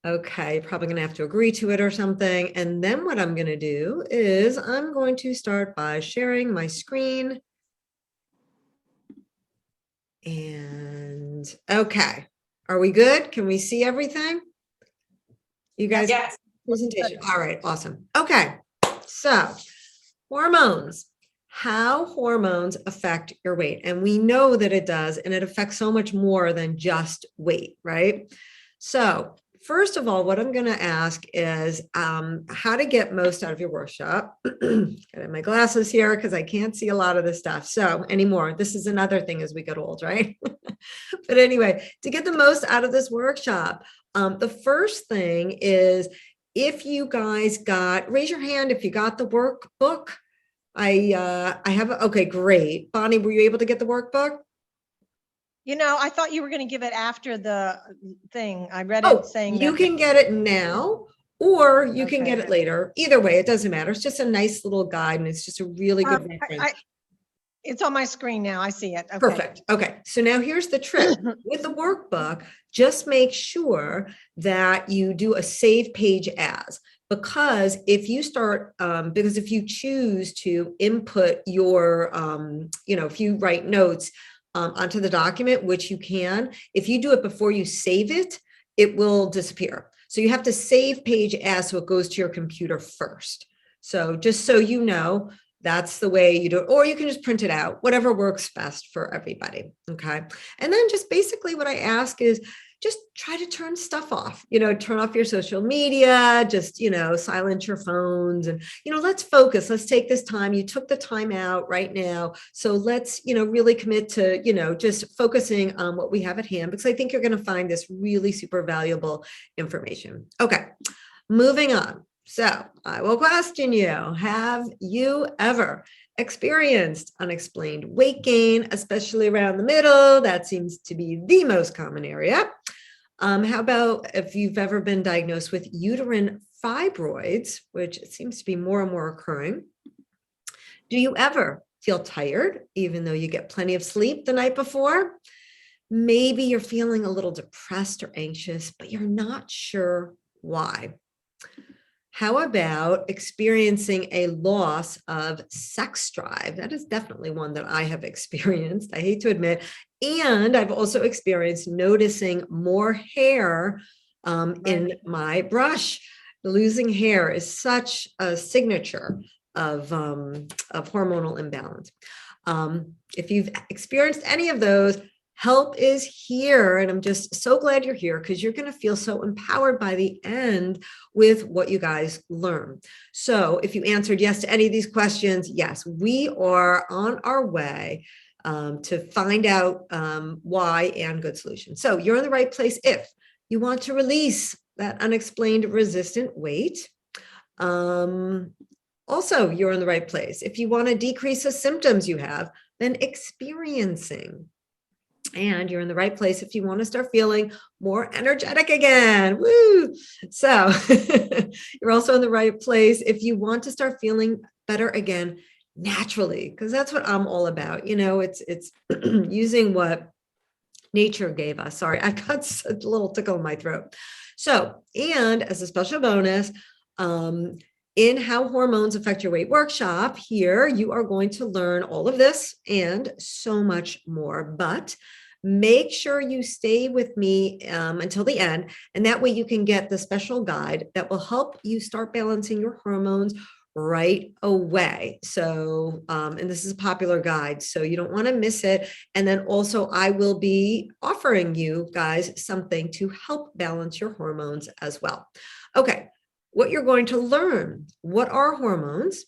Okay, probably going to have to agree to it or something. And then what I'm going to do is I'm going to start by sharing my screen. And okay, are we good? Can we see everything? You guys, Yes. presentation. All right, awesome. Okay, so hormones, how hormones affect your weight. And we know that it does, and it affects so much more than just weight, right? So first of all, what I'm going to ask is how to get most out of your workshop. Get my glasses here because I can't see a lot of this stuff. So anymore, this is another thing as we get old, right? But anyway, to get the most out of this workshop, the first thing is if you guys raise your hand if you got the workbook. I have, okay, great. Bonnie, were you able to get the workbook? I thought you were going to give it after the thing. I read it saying you can get it now, or you can get it later. Either way, it doesn't matter. It's just a nice little guide, and it's just a really good reference. It's on my screen now. I see it. Okay. Perfect. Okay. So now here's the trick. With the workbook, just make sure that you do a save page as, because if you start, because if you choose to input your, if you write notes onto the document, which you can, if you do it before you save it, it will disappear. So you have to save page as, so it goes to your computer first. So just so you know, that's the way you do it, or you can just print it out, whatever works best for everybody. Okay. And then just basically what I ask is just try to turn stuff off, turn off your social media, just, silence your phones and, let's focus. Let's take this time. You took the time out right now. So let's, really commit to, just focusing on what we have at hand, because I think you're going to find this really super valuable information. Okay. Moving on. So I will question you, have you ever experienced unexplained weight gain, especially around the middle? That seems to be the most common area. How about if you've ever been diagnosed with uterine fibroids, which it seems to be more and more occurring? Do you ever feel tired, even though you get plenty of sleep the night before? Maybe you're feeling a little depressed or anxious, but you're not sure why. How about experiencing a loss of sex drive? That is definitely one that I have experienced, I hate to admit. And I've also experienced noticing more hair in my brush. Losing hair is such a signature of hormonal imbalance. If you've experienced any of those, help is here. And I'm just so glad you're here, because you're going to feel so empowered by the end with what you guys learn. So if you answered yes to any of these questions, yes, we are on our way to find out why and good solutions. So you're in the right place if you want to release that unexplained resistant weight. Also, you're in the right place if you want to decrease the symptoms you have been experiencing. And you're in the right place if you want to start feeling more energetic again. Woo! So you're also in the right place if you want to start feeling better again naturally, because that's what I'm all about. It's using what nature gave us. Sorry, I got a little tickle in my throat. So, and as a special bonus, in How Hormones Affect Your Weight workshop, here you are going to learn all of this and so much more. But make sure you stay with me until the end, and that way you can get the special guide that will help you start balancing your hormones right away. So, and this is a popular guide, so you don't want to miss it. And then also I will be offering you guys something to help balance your hormones as well. Okay. What you're going to learn, what are hormones?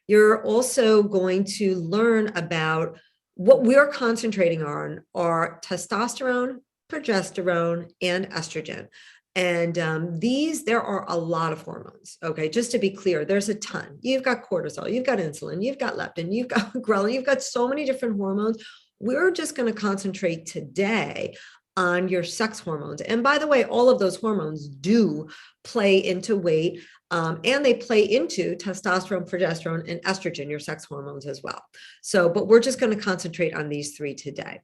You're also going to learn about what we're concentrating on are testosterone, progesterone, and estrogen. And there are a lot of hormones. Okay, just to be clear, there's a ton. You've got cortisol, you've got insulin, you've got leptin, you've got ghrelin, you've got so many different hormones. We're just going to concentrate today on your sex hormones. And by the way, all of those hormones do play into weight, and they play into testosterone, progesterone, and estrogen, your sex hormones as well. So, but we're just going to concentrate on these three today.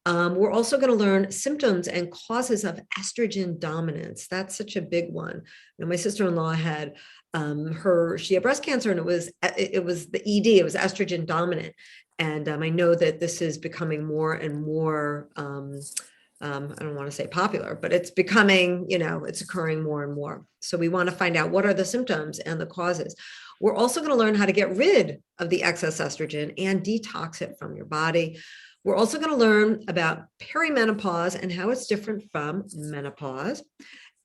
We're also going to learn symptoms and causes of estrogen dominance. That's such a big one. You know, my sister-in-law had she had breast cancer, and it was the ED, it was estrogen dominant. And I know that this is becoming more and more, I don't want to say popular, but it's becoming, it's occurring more and more. So we want to find out what are the symptoms and the causes. We're also going to learn how to get rid of the excess estrogen and detox it from your body. We're also going to learn about perimenopause and how it's different from menopause.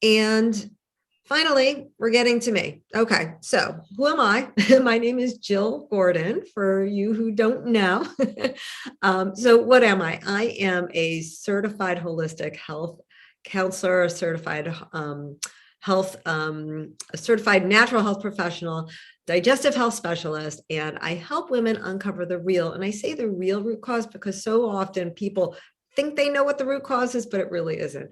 And finally, we're getting to me. Okay, so who am I? My name is Jill Gordon, for you who don't know. So what am I? I am a certified holistic health counselor, a certified a certified natural health professional, digestive health specialist, and I help women uncover the real, and I say the real root cause because so often people think they know what the root cause is, but it really isn't.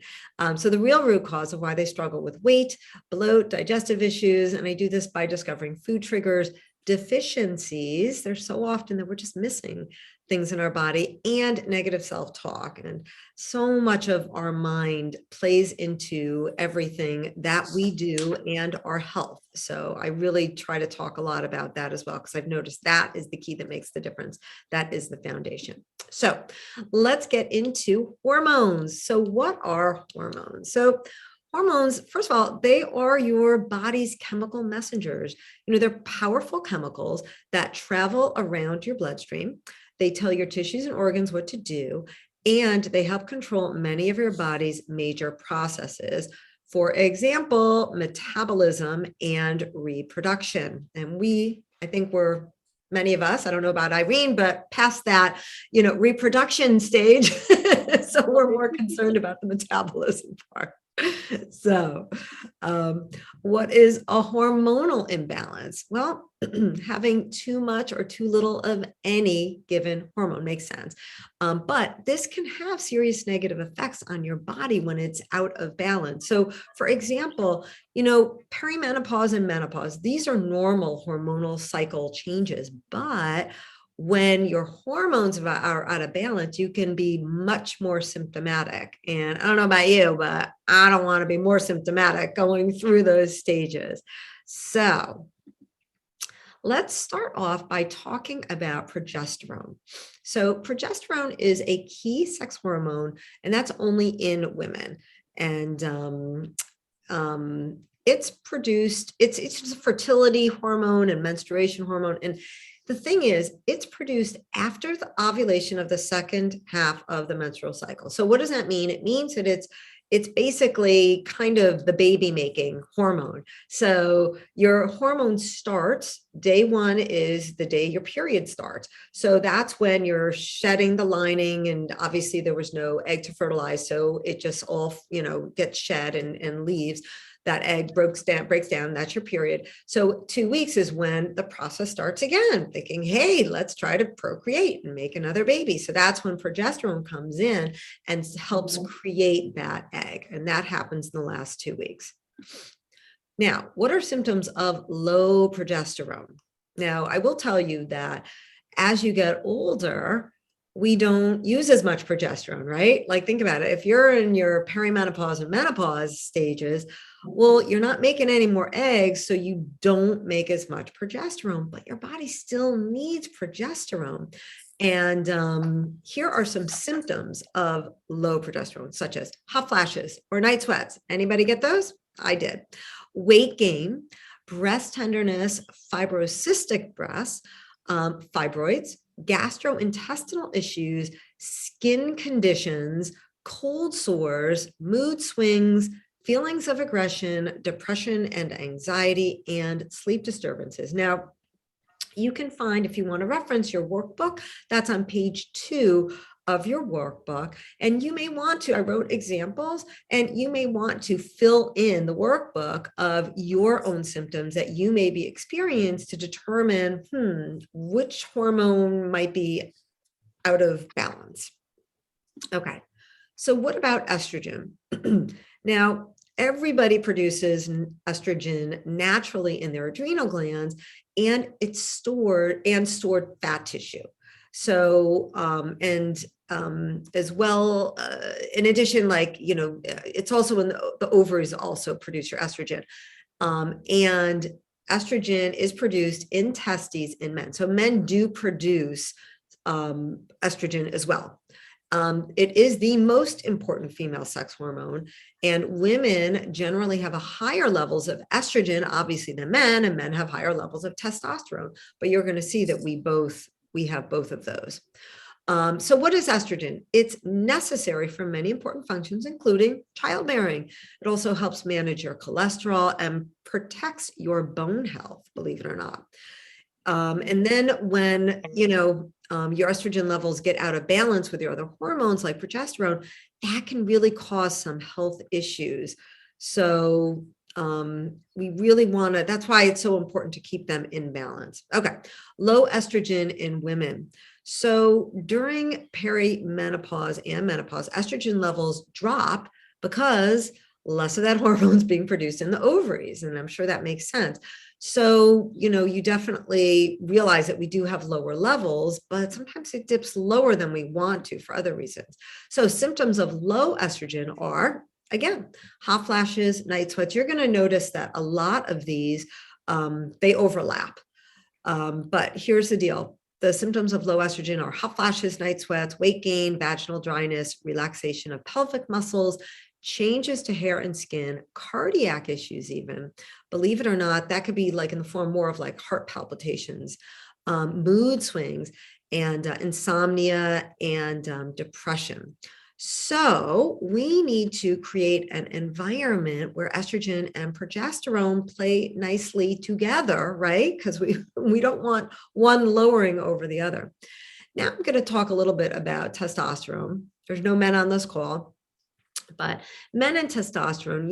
So the real root cause of why they struggle with weight, bloat, digestive issues, and I do this by discovering food triggers, deficiencies. There's so often that we're just missing things in our body, and negative self-talk. And so much of our mind plays into everything that we do and our health. So I really try to talk a lot about that as well, because I've noticed that is the key that makes the difference. That is the foundation. So let's get into hormones. So what are hormones? So hormones, first of all, they are your body's chemical messengers. They're powerful chemicals that travel around your bloodstream. They tell your tissues and organs what to do, and they help control many of your body's major processes. For example, metabolism and reproduction. And I think many of us, I don't know about Irene, but past that, reproduction stage. So we're more concerned about the metabolism part. So what is a hormonal imbalance? Well, having too much or too little of any given hormone makes sense. But this can have serious negative effects on your body when it's out of balance. So for example, perimenopause and menopause, these are normal hormonal cycle changes, but when your hormones are out of balance, you can be much more symptomatic. And I don't know about you, but I don't want to be more symptomatic going through those stages. So let's start off by talking about progesterone. So progesterone is a key sex hormone, and that's only in women. And it's produced, it's just a fertility hormone and menstruation hormone. And the thing is, it's produced after the ovulation of the second half of the menstrual cycle. So what does that mean? It means that it's basically kind of the baby making hormone. So your hormone starts, day one is the day your period starts. So that's when you're shedding the lining, and obviously there was no egg to fertilize. So it just all, gets shed and leaves. That egg breaks down, that's your period. So 2 weeks is when the process starts again, thinking, hey, let's try to procreate and make another baby. So that's when progesterone comes in and helps create that egg. And that happens in the last 2 weeks. Now, what are symptoms of low progesterone? Now, I will tell you that as you get older, we don't use as much progesterone, right? Like, think about it. If you're in your perimenopause and menopause stages, well, you're not making any more eggs, so you don't make as much progesterone, but your body still needs progesterone. And here are some symptoms of low progesterone, such as hot flashes or night sweats. Anybody get those? I did. Weight gain, breast tenderness, fibrocystic breasts, fibroids, gastrointestinal issues, skin conditions, cold sores, mood swings, feelings of aggression, depression and anxiety, and sleep disturbances. Now, you can find, if you want to reference your workbook, that's on page 2 of your workbook. And you may want to, I wrote examples, and you may want to fill in the workbook of your own symptoms that you may be experiencing to determine, which hormone might be out of balance. Okay, so what about estrogen? Now, everybody produces estrogen naturally in their adrenal glands, and it's stored fat tissue. So, as well, in addition, like, it's also in the ovaries also produce your estrogen. And estrogen is produced in testes in men. So men do produce estrogen as well. It is the most important female sex hormone, and women generally have a higher levels of estrogen, obviously, than men, and men have higher levels of testosterone. But you're going to see that we have both of those. So what is estrogen? It's necessary for many important functions, including childbearing. It also helps manage your cholesterol and protects your bone health, believe it or not. And then when, your estrogen levels get out of balance with your other hormones like progesterone, that can really cause some health issues. So we really want to, that's why it's so important to keep them in balance. Okay. Low estrogen in women. So during perimenopause and menopause, estrogen levels drop because less of that hormone is being produced in the ovaries. And I'm sure that makes sense. So, you definitely realize that we do have lower levels, but sometimes it dips lower than we want to for other reasons. So symptoms of low estrogen are, again, hot flashes, night sweats. You're going to notice that a lot of these, they overlap. But here's the deal. The symptoms of low estrogen are hot flashes, night sweats, weight gain, vaginal dryness, relaxation of pelvic muscles, changes to hair and skin, cardiac issues even. Believe it or not, that could be like in the form more of like heart palpitations, mood swings, and insomnia and depression. So we need to create an environment where estrogen and progesterone play nicely together, right? Because we don't want one lowering over the other. Now I'm going to talk a little bit about testosterone. There's no men on this call, but men and testosterone,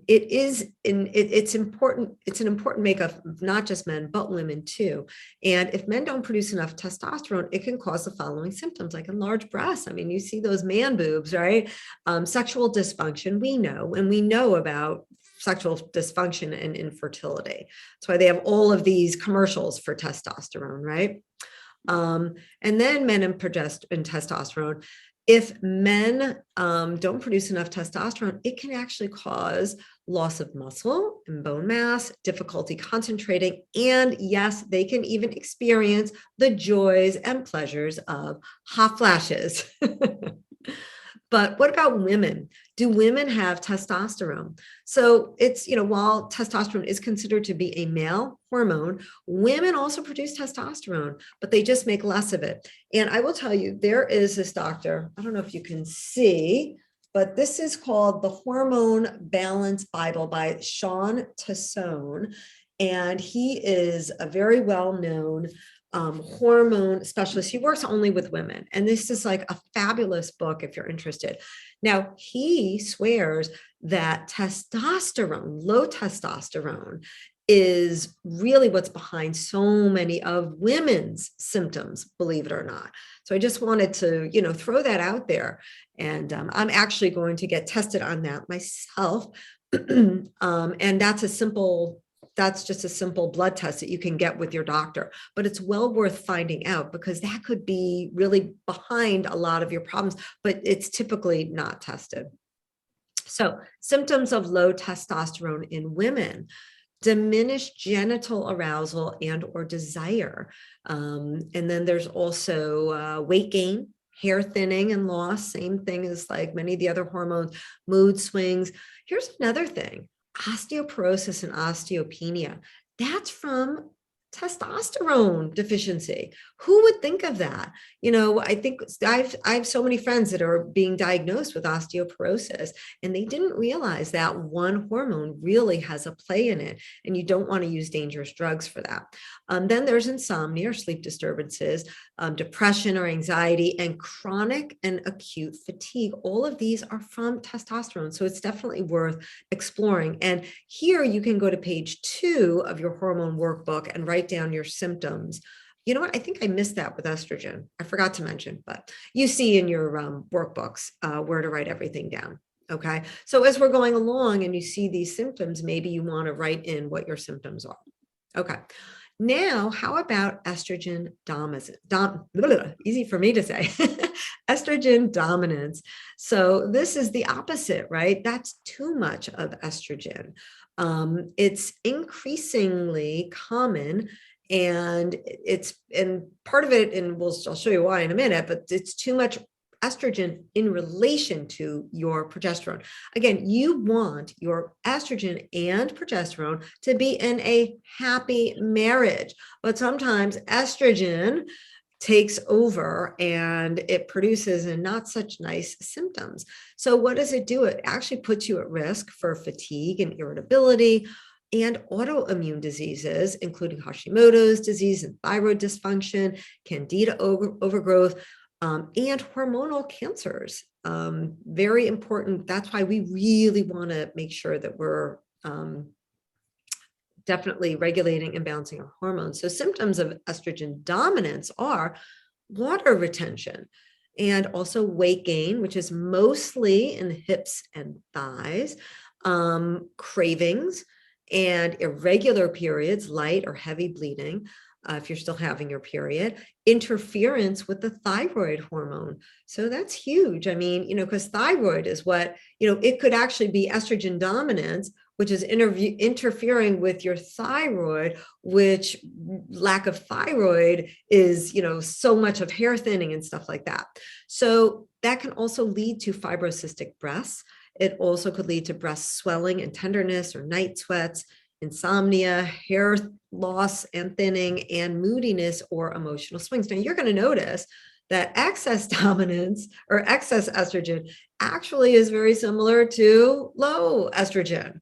it's important. It's an important makeup of not just men, but women too. And if men don't produce enough testosterone, it can cause the following symptoms, like enlarged breasts. I mean, you see those man boobs, right? Sexual dysfunction, we know, and we know about sexual dysfunction and infertility. That's why they have all of these commercials for testosterone, right? And then men and testosterone. If men don't produce enough testosterone, it can actually cause loss of muscle and bone mass, difficulty concentrating, and yes, they can even experience the joys and pleasures of hot flashes. But what about women? Do women have testosterone? So it's, while testosterone is considered to be a male hormone, women also produce testosterone, but they just make less of it. And I will tell you, there is this doctor, I don't know if you can see, but this is called the Hormone Balance Bible by Sean Tassone. And he is a very well-known hormone specialist. He works only with women. And this is like a fabulous book if you're interested. Now, he swears that testosterone, low testosterone, is really what's behind so many of women's symptoms, believe it or not. So I just wanted to, throw that out there. And I'm actually going to get tested on that myself. And that's just a simple blood test that you can get with your doctor, but it's well worth finding out because that could be really behind a lot of your problems, but it's typically not tested. So symptoms of low testosterone in women: diminished genital arousal and or desire. And then there's also weight gain, hair thinning and loss, same thing as like many of the other hormones, mood swings. Here's another thing: osteoporosis and osteopenia. That's from testosterone deficiency. Who would think of that? I think I have so many friends that are being diagnosed with osteoporosis, and they didn't realize that one hormone really has a play in it, and you don't want to use dangerous drugs for that. Then there's insomnia or sleep disturbances, depression or anxiety, and chronic and acute fatigue. All of these are from testosterone. So it's definitely worth exploring. And here you can go to page 2 of your hormone workbook and write down your symptoms. You know what? I think I missed that with estrogen. I forgot to mention, but you see in your workbooks where to write everything down. Okay. So as we're going along and you see these symptoms, maybe you want to write in what your symptoms are. Okay. Now, how about estrogen dominance? Easy for me to say. Estrogen dominance. So this is the opposite, right? That's too much of estrogen. It's increasingly common, and part of it, and I'll show you why in a minute, but it's too much estrogen in relation to your progesterone. Again, you want your estrogen and progesterone to be in a happy marriage, but sometimes estrogen takes over and it produces not such nice symptoms. So what does it do? It actually puts you at risk for fatigue and irritability and autoimmune diseases, including Hashimoto's disease and thyroid dysfunction, candida overgrowth, and hormonal cancers. Very important. That's why we really want to make sure that we're definitely regulating and balancing our hormones. So symptoms of estrogen dominance are water retention and also weight gain, which is mostly in the hips and thighs, cravings and irregular periods, light or heavy bleeding, if you're still having your period, interference with the thyroid hormone. So that's huge. I mean, because thyroid is what, it could actually be estrogen dominance, which is interfering with your thyroid, which lack of thyroid is, so much of hair thinning and stuff like that. So that can also lead to fibrocystic breasts. It also could lead to breast swelling and tenderness or night sweats, insomnia, hair loss and thinning, and moodiness or emotional swings. Now, you're going to notice that excess dominance or excess estrogen actually is very similar to low estrogen.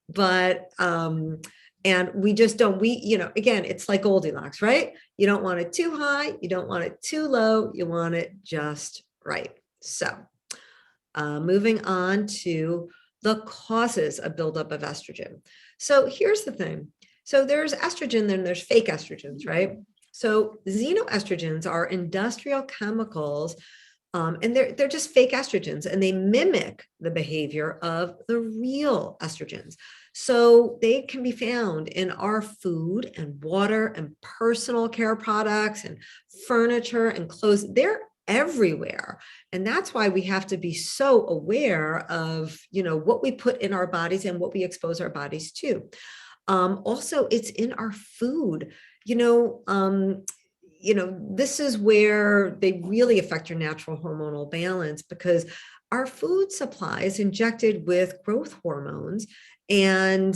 But, and we just don't, again, it's like Goldilocks, right? You don't want it too high. You don't want it too low. You want it just right. So, moving on to the causes of buildup of estrogen. So here's the thing. So there's estrogen, then there's fake estrogens, right? So xenoestrogens are industrial chemicals, and they're just fake estrogens, and they mimic the behavior of the real estrogens. So they can be found in our food and water and personal care products and furniture and clothes. They're everywhere. And that's why we have to be so aware of, what we put in our bodies and what we expose our bodies to. Also, it's in our food. This is where they really affect your natural hormonal balance, because our food supply is injected with growth hormones. And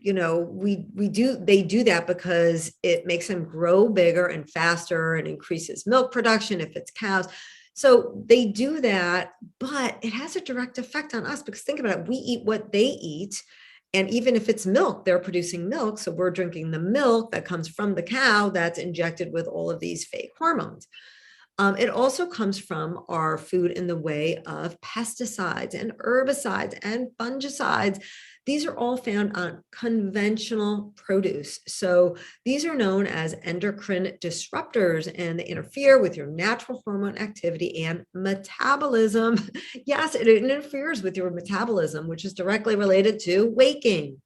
they do that because it makes them grow bigger and faster and increases milk production if it's cows. So they do that, but it has a direct effect on us, because think about it, we eat what they eat. And even if it's milk, they're producing milk. So we're drinking the milk that comes from the cow that's injected with all of these fake hormones. It also comes from our food in the way of pesticides and herbicides and fungicides. These are all found on conventional produce. So these are known as endocrine disruptors, and they interfere with your natural hormone activity and metabolism. Yes, it interferes with your metabolism, which is directly related to weight gain.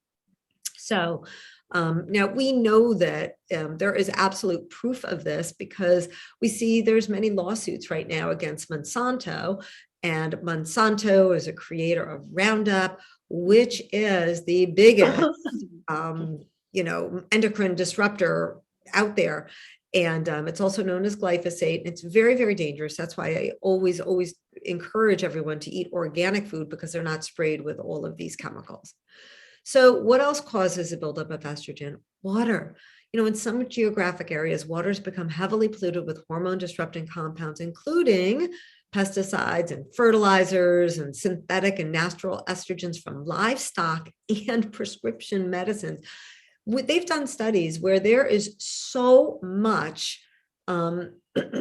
So now we know that there is absolute proof of this, because we see there's many lawsuits right now against Monsanto, and Monsanto is a creator of Roundup, which is the biggest, endocrine disruptor out there. And it's also known as glyphosate. And it's very, very dangerous. That's why I always encourage everyone to eat organic food, because they're not sprayed with all of these chemicals. So what else causes a buildup of estrogen? Water. In some geographic areas, waters become heavily polluted with hormone disrupting compounds, including pesticides and fertilizers and synthetic and natural estrogens from livestock and prescription medicines. They've done studies where there is so much, there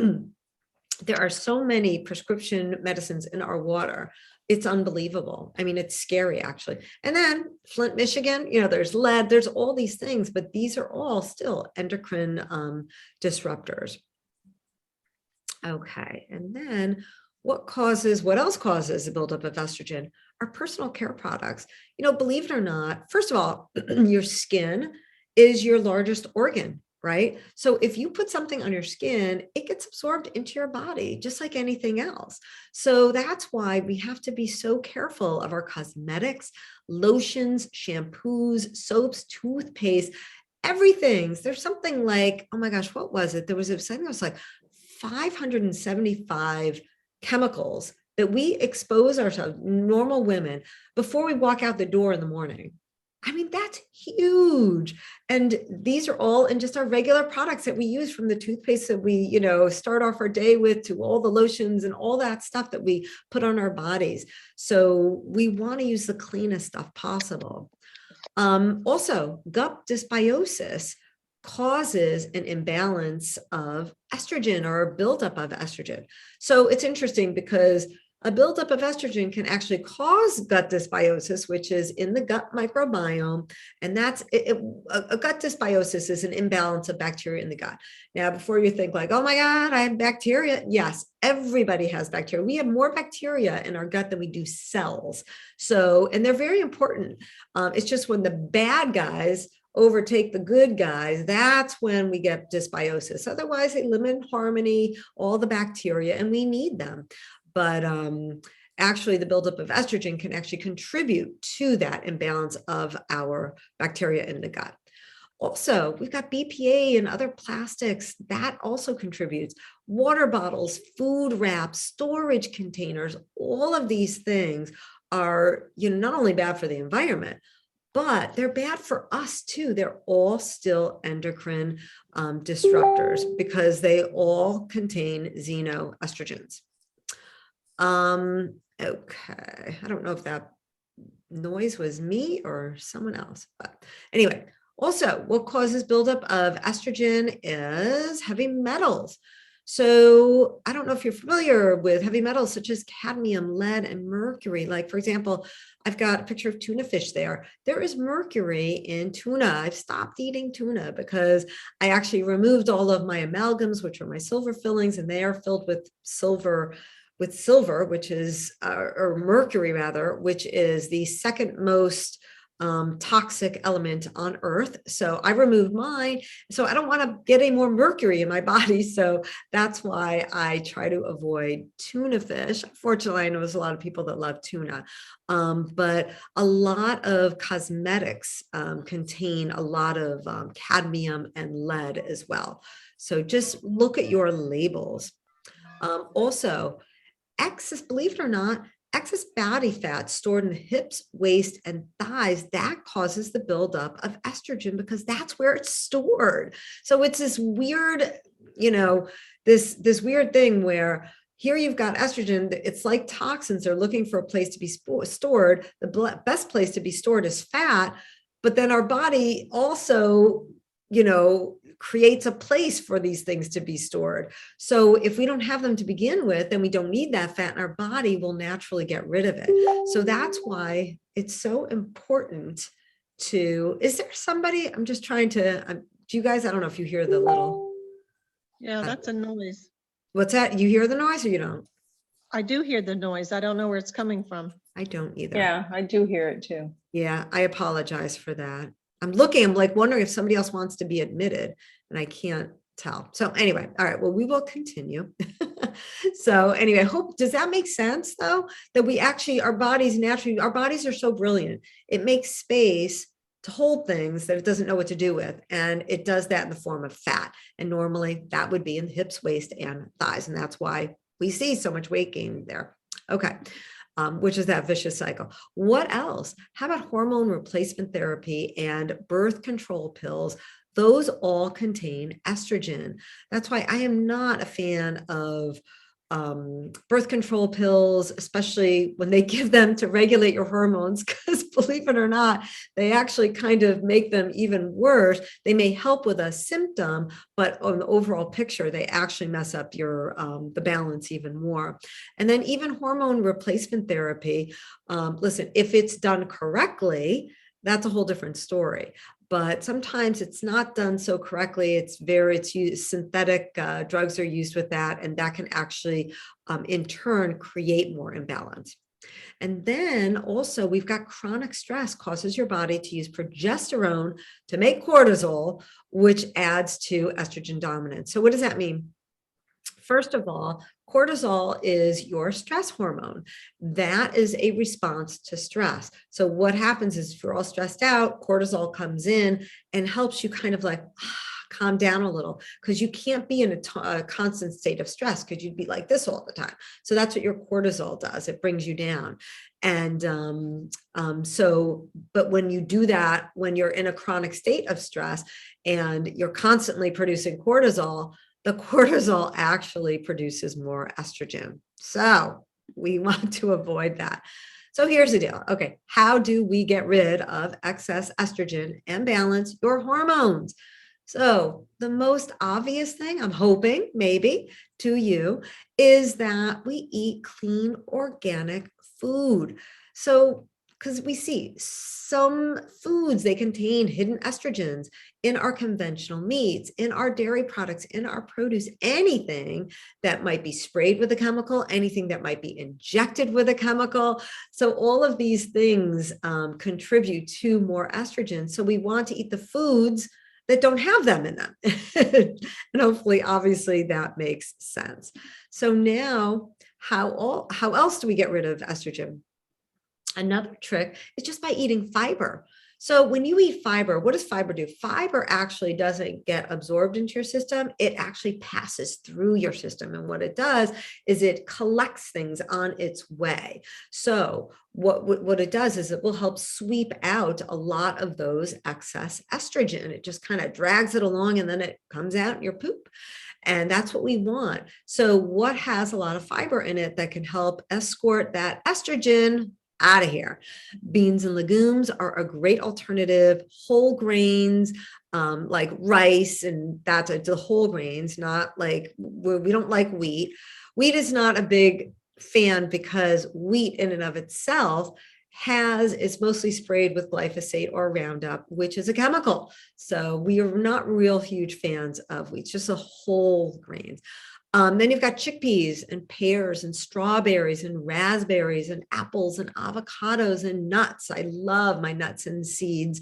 are so many prescription medicines in our water. It's unbelievable. I mean, it's scary, actually. And then Flint, Michigan, there's lead, there's all these things, but these are all still endocrine disruptors. Okay. And then what else causes the buildup of estrogen? Our personal care products. Believe it or not, first of all, your skin is your largest organ. right? So if you put something on your skin, it gets absorbed into your body, just like anything else. So that's why we have to be so careful of our cosmetics, lotions, shampoos, soaps, toothpaste, everything. There's something like, oh my gosh, what was it? There was something that was like 575 chemicals that we expose ourselves, normal women, before we walk out the door in the morning. I mean, that's huge. And these are all in just our regular products that we use, from the toothpaste that we, start off our day with, to all the lotions and all that stuff that we put on our bodies. So we want to use the cleanest stuff possible. Also, gut dysbiosis causes an imbalance of estrogen, or a buildup of estrogen. So it's interesting because a buildup of estrogen can actually cause gut dysbiosis, which is in the gut microbiome. And that's a gut dysbiosis is an imbalance of bacteria in the gut. Now, before you think like, oh my God, I have bacteria. Yes, everybody has bacteria. We have more bacteria in our gut than we do cells. So, and they're very important. It's just when the bad guys overtake the good guys, that's when we get dysbiosis. Otherwise, they live in harmony, all the bacteria, and we need them. But actually, the buildup of estrogen can actually contribute to that imbalance of our bacteria in the gut. Also, we've got BPA and other plastics that also contributes. Water bottles, food wraps, storage containers, all of these things are, not only bad for the environment, but they're bad for us too. They're all still endocrine disruptors because they all contain xenoestrogens. Okay. I don't know if that noise was me or someone else, but anyway, also what causes buildup of estrogen is heavy metals. So I don't know if you're familiar with heavy metals such as cadmium, lead, and mercury. Like, for example, I've got a picture of tuna fish there. There is mercury in tuna. I've stopped eating tuna because I actually removed all of my amalgams, which are my silver fillings, and they are filled with silver, which is, or mercury rather, which is the second most toxic element on Earth. So I removed mine. So I don't want to get any more mercury in my body. So that's why I try to avoid tuna fish. Fortunately, I know there's a lot of people that love tuna, but a lot of cosmetics contain a lot of cadmium and lead as well. So just look at your labels. Also, believe it or not, excess body fat stored in the hips, waist, and thighs, that causes the buildup of estrogen because that's where it's stored. So it's this weird, this weird thing where here you've got estrogen. It's like toxins are looking for a place to be stored. The best place to be stored is fat, but then our body also, creates a place for these things to be stored. So if we don't have them to begin with, then we don't need that fat, and our body will naturally get rid of it. So that's why it's so important to, is there somebody, I'm just trying to, do you guys, I don't know if you hear the little. Yeah, that's a noise. What's that? You hear the noise or you don't? I do hear the noise. I don't know where it's coming from. I don't either. Yeah, I do hear it too. Yeah, I apologize for that. I'm like wondering if somebody else wants to be admitted, and I can't tell. So anyway, all right, well, we will continue. So anyway, does that make sense though? That we actually, our bodies are so brilliant. It makes space to hold things that it doesn't know what to do with. And it does that in the form of fat. And normally that would be in the hips, waist, and thighs. And that's why we see so much weight gain there. Okay. Which is that vicious cycle. What else? How about hormone replacement therapy and birth control pills? Those all contain estrogen. That's why I am not a fan of birth control pills, especially when they give them to regulate your hormones, because believe it or not, they actually kind of make them even worse. They may help with a symptom, but on the overall picture, they actually mess up your the balance even more. And then even hormone replacement therapy, listen, if it's done correctly, that's a whole different story. But sometimes it's not done so correctly. It's used, synthetic drugs are used with that, and that can actually, in turn, create more imbalance. And then also we've got chronic stress causes your body to use progesterone to make cortisol, which adds to estrogen dominance. So what does that mean? First of all, cortisol is your stress hormone. That is a response to stress. So what happens is if you're all stressed out, cortisol comes in and helps you kind of like calm down a little, because you can't be in a constant state of stress because you'd be like this all the time. So that's what your cortisol does. It brings you down. And but when you do that, when you're in a chronic state of stress and you're constantly producing cortisol, the cortisol actually produces more estrogen. So we want to avoid that. So here's the deal. Okay, how do we get rid of excess estrogen and balance your hormones? So the most obvious thing, I'm hoping maybe to you, is that we eat clean organic food. So because we see some foods, they contain hidden estrogens in our conventional meats, in our dairy products, in our produce, anything that might be sprayed with a chemical, anything that might be injected with a chemical. So all of these things contribute to more estrogen. So we want to eat the foods that don't have them in them. And hopefully, obviously, that makes sense. So now, how else do we get rid of estrogen? Another trick is just by eating fiber. So when you eat fiber, what does fiber do? Fiber actually doesn't get absorbed into your system. It actually passes through your system. And what it does is it collects things on its way. So what it does is it will help sweep out a lot of those excess estrogen. It just kind of drags it along and then it comes out in your poop. And that's what we want. So what has a lot of fiber in it that can help escort that estrogen out of here? Beans and legumes are a great alternative. Whole grains, like rice, and that's the whole grains, not like we don't like wheat. Wheat is not a big fan because wheat in and of itself it's mostly sprayed with glyphosate or Roundup, which is a chemical. So we are not real huge fans of wheat, just a whole grains. Then you've got chickpeas and pears and strawberries and raspberries and apples and avocados and nuts. I love my nuts and seeds.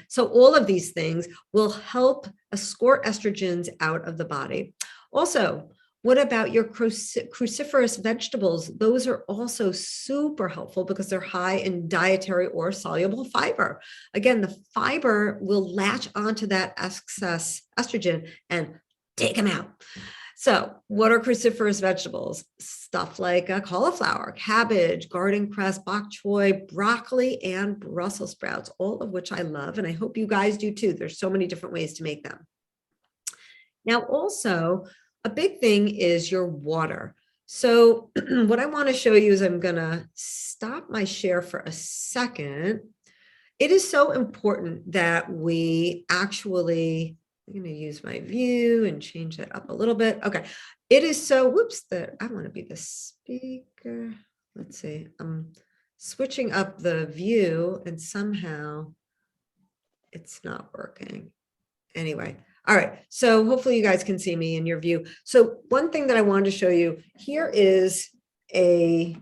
So all of these things will help escort estrogens out of the body. Also, what about your cruciferous vegetables? Those are also super helpful because they're high in dietary or soluble fiber. Again, the fiber will latch onto that excess estrogen and take them out. So what are cruciferous vegetables? Stuff like cauliflower, cabbage, garden cress, bok choy, broccoli, and Brussels sprouts, all of which I love. And I hope you guys do too. There's so many different ways to make them. Now, also, a big thing is your water. So what I want to show you is I'm going to stop my share for a second. It is so important that we actually, I'm going to use my view and change that up a little bit. Okay. It is so, I want to be the speaker. Let's see. I'm switching up the view and somehow it's not working. Anyway. All right. So hopefully you guys can see me in your view. So one thing that I wanted to show you here is a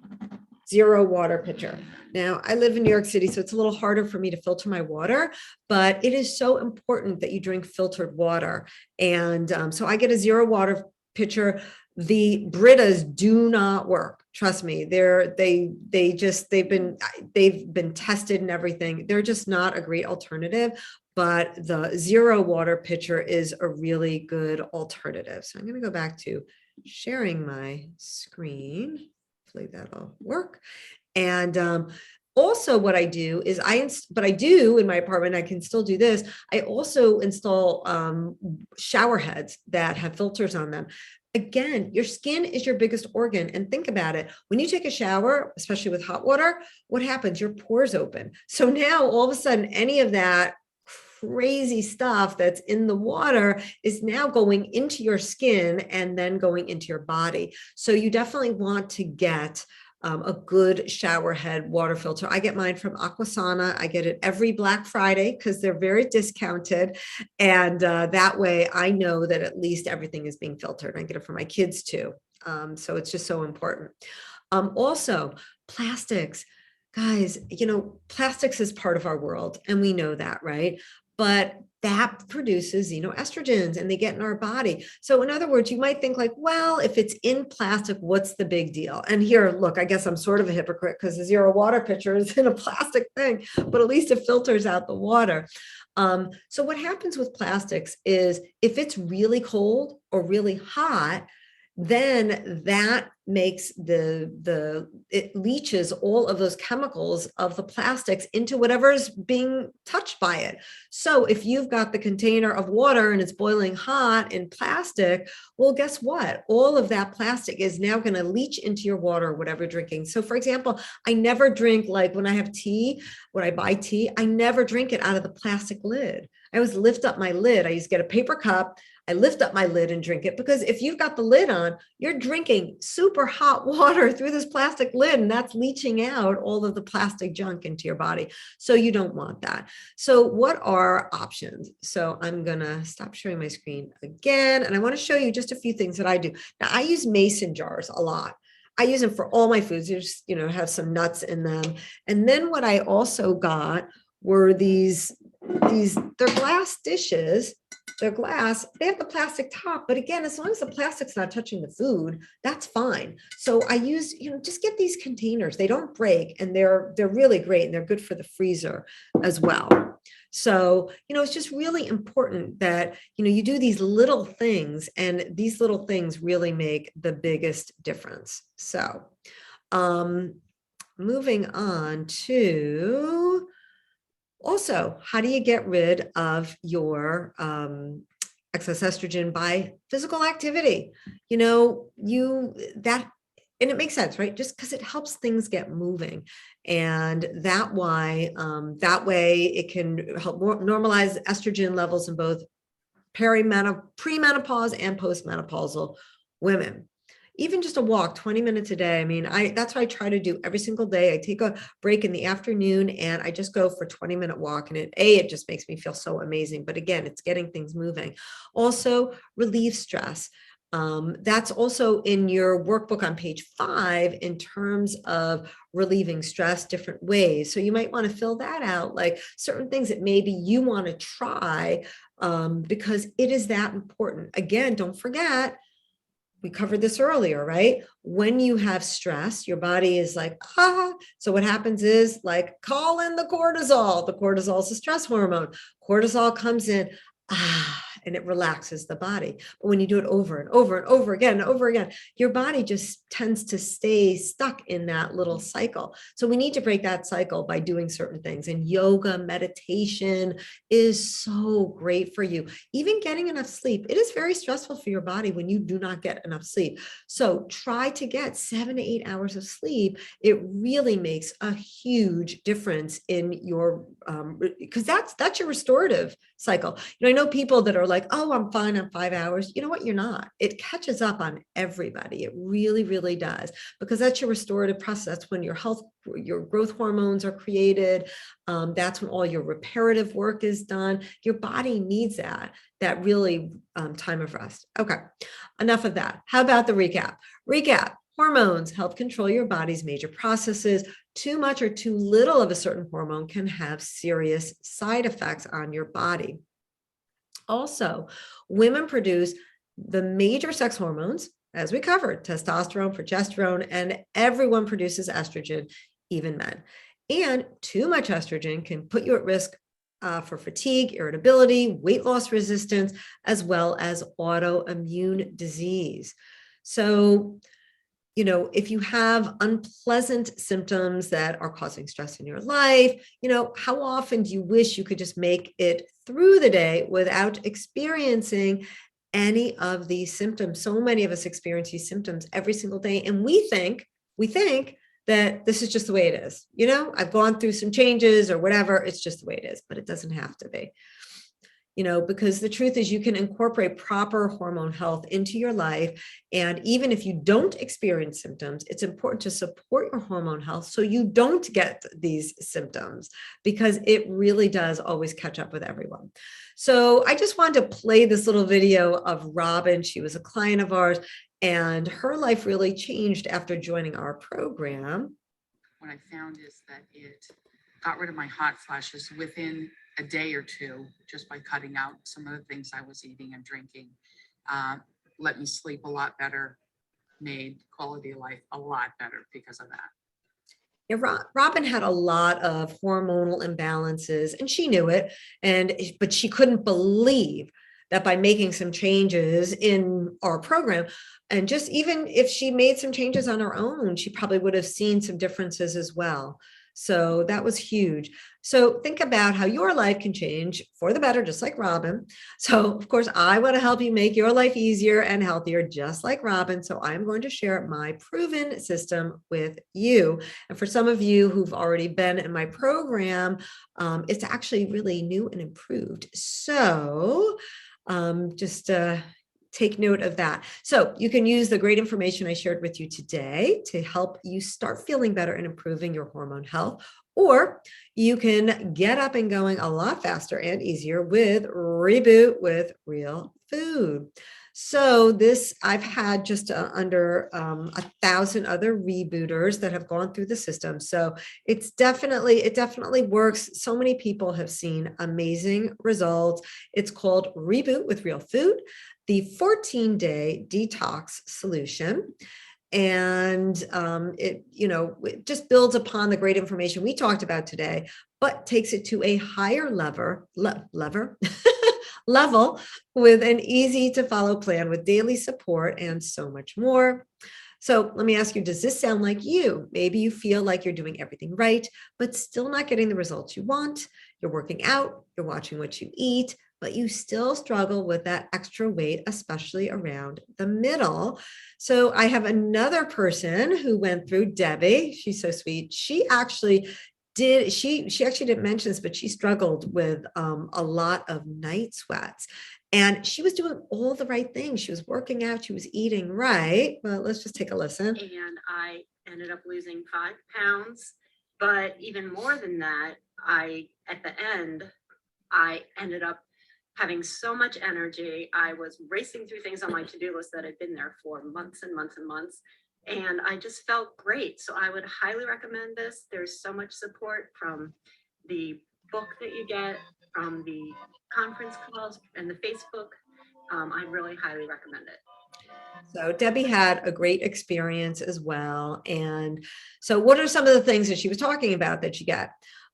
zero water pitcher. Now, I live in New York City, so it's a little harder for me to filter my water, but it is so important that you drink filtered water. And so I get a zero water pitcher. The Britas do not work. Trust me. They've been tested and everything. They're just not a great alternative, but the zero water pitcher is a really good alternative. So I'm going to go back to sharing my screen. Hopefully that'll work. And also what I do is I do in my apartment, I can still do this. I also install shower heads that have filters on them. Again, your skin is your biggest organ. And think about it. When you take a shower, especially with hot water, what happens? Your pores open. So now all of a sudden, any of that crazy stuff that's in the water is now going into your skin and then going into your body. So you definitely want to get a good shower head water filter. I get mine from Aquasana. I get it every Black Friday because they're very discounted. And that way I know that at least everything is being filtered. I get it for my kids too. So it's just so important. Also, plastics. Guys, plastics is part of our world, and we know that, right? But that produces xenoestrogens and they get in our body. So in other words, you might think like, well, if it's in plastic, what's the big deal? And here, look, I guess I'm sort of a hypocrite because the zero water pitcher is in a plastic thing, but at least it filters out the water. So what happens with plastics is if it's really cold or really hot, then that makes it leaches all of those chemicals of the plastics into whatever's being touched by it. So if you've got the container of water and it's boiling hot in plastic, well, guess what? All of that plastic is now going to leach into your water or whatever you're drinking. So for example, I never drink, like when I have tea, when I buy tea, I never drink it out of the plastic lid. I always lift up my lid. I used to get a paper cup. I lift up my lid and drink it, because if you've got the lid on, you're drinking super hot water through this plastic lid, and that's leaching out all of the plastic junk into your body. So you don't want that. So what are options? So I'm going to stop sharing my screen again, and I want to show you just a few things that I do. Now, I use mason jars a lot. I use them for all my foods. You just, have some nuts in them. And then what I also got were they're glass dishes. They're glass, they have the plastic top, but again, as long as the plastic's not touching the food, that's fine. So I use, just get these containers. They don't break, and they're really great, and they're good for the freezer as well. So, it's just really important that, you do these little things, and these little things really make the biggest difference. So, moving on to, also, how do you get rid of your excess estrogen? By physical activity. And it makes sense, right? Just because it helps things get moving, and that way it can help normalize estrogen levels in both premenopause and postmenopausal women. Even just a walk, 20 minutes a day. I mean, that's what I try to do every single day. I take a break in the afternoon and I just go for a 20-minute walk, and it just makes me feel so amazing. But again, it's getting things moving. Also, relieve stress. That's also in your workbook on page 5 in terms of relieving stress, different ways. So you might want to fill that out, like certain things that maybe you want to try, because it is that important. Again, don't forget, we covered this earlier, right? When you have stress, your body is like, so what happens is, like, call in the cortisol. The cortisol is a stress hormone. Cortisol comes in, and it relaxes the body. But when you do it over and over and over again and over again, your body just tends to stay stuck in that little cycle. So we need to break that cycle by doing certain things. And yoga, meditation is so great for you. Even getting enough sleep. It is very stressful for your body when you do not get enough sleep. So try to get 7 to 8 hours of sleep. It really makes a huge difference in your, because that's your restorative cycle. I know people that are like, oh, I'm fine on 5 hours. You know what? You're not. It catches up on everybody. It really, really does, because that's your restorative process. That's when your growth hormones are created. That's when all your reparative work is done. Your body needs that really time of rest. Okay, enough of that. How about the recap? Hormones help control your body's major processes. Too much or too little of a certain hormone can have serious side effects on your body. Also, women produce the major sex hormones, as we covered, testosterone, progesterone, and everyone produces estrogen, even men. And too much estrogen can put you at risk for fatigue, irritability, weight loss resistance, as well as autoimmune disease. So, if you have unpleasant symptoms that are causing stress in your life, how often do you wish you could just make it through the day without experiencing any of these symptoms? So many of us experience these symptoms every single day, and we think that this is just the way it is. I've gone through some changes or whatever. It's just the way it is, but it doesn't have to be. Because the truth is, you can incorporate proper hormone health into your life. And even if you don't experience symptoms, it's important to support your hormone health so you don't get these symptoms, because it really does always catch up with everyone. So I just wanted to play this little video of Robin. She was a client of ours. And her life really changed after joining our program. What I found is that it got rid of my hot flashes within a day or two, just by cutting out some of the things I was eating and drinking. Let me sleep a lot better, made quality of life a lot better because of that. Yeah, Robin had a lot of hormonal imbalances and she knew it, but she couldn't believe that by making some changes in our program, and just even if she made some changes on her own, she probably would have seen some differences as well. So that was huge. So think about how your life can change for the better, just like Robin. So of course, I want to help you make your life easier and healthier, just like Robin. So I'm going to share my proven system with you. And for some of you who've already been in my program, it's actually really new and improved. So just take note of that. So you can use the great information I shared with you today to help you start feeling better and improving your hormone health, or you can get up and going a lot faster and easier with Reboot with Real Food. So this, I've had just under 1,000 other rebooters that have gone through the system. So it definitely works. So many people have seen amazing results. It's called Reboot with Real Food, the 14-day detox solution. And it just builds upon the great information we talked about today, but takes it to a higher level with an easy to follow plan with daily support and so much more. So let me ask you, does this sound like you? Maybe you feel like you're doing everything right, but still not getting the results you want. You're working out, you're watching what you eat, but you still struggle with that extra weight, especially around the middle. So I have another person who went through, Debbie. She's so sweet. She actually didn't mention this, but she struggled with a lot of night sweats. And she was doing all the right things. She was working out, she was eating right. Well, let's just take a listen. And I ended up losing 5 pounds. But even more than that, at the end, I ended up having so much energy. I was racing through things on my to-do list that had been there for months and months and months. And I just felt great. So I would highly recommend this. There's so much support from the book that you get, from the conference calls and the Facebook. I really highly recommend it. So Debbie had a great experience as well. And so what are some of the things that she was talking about that you get?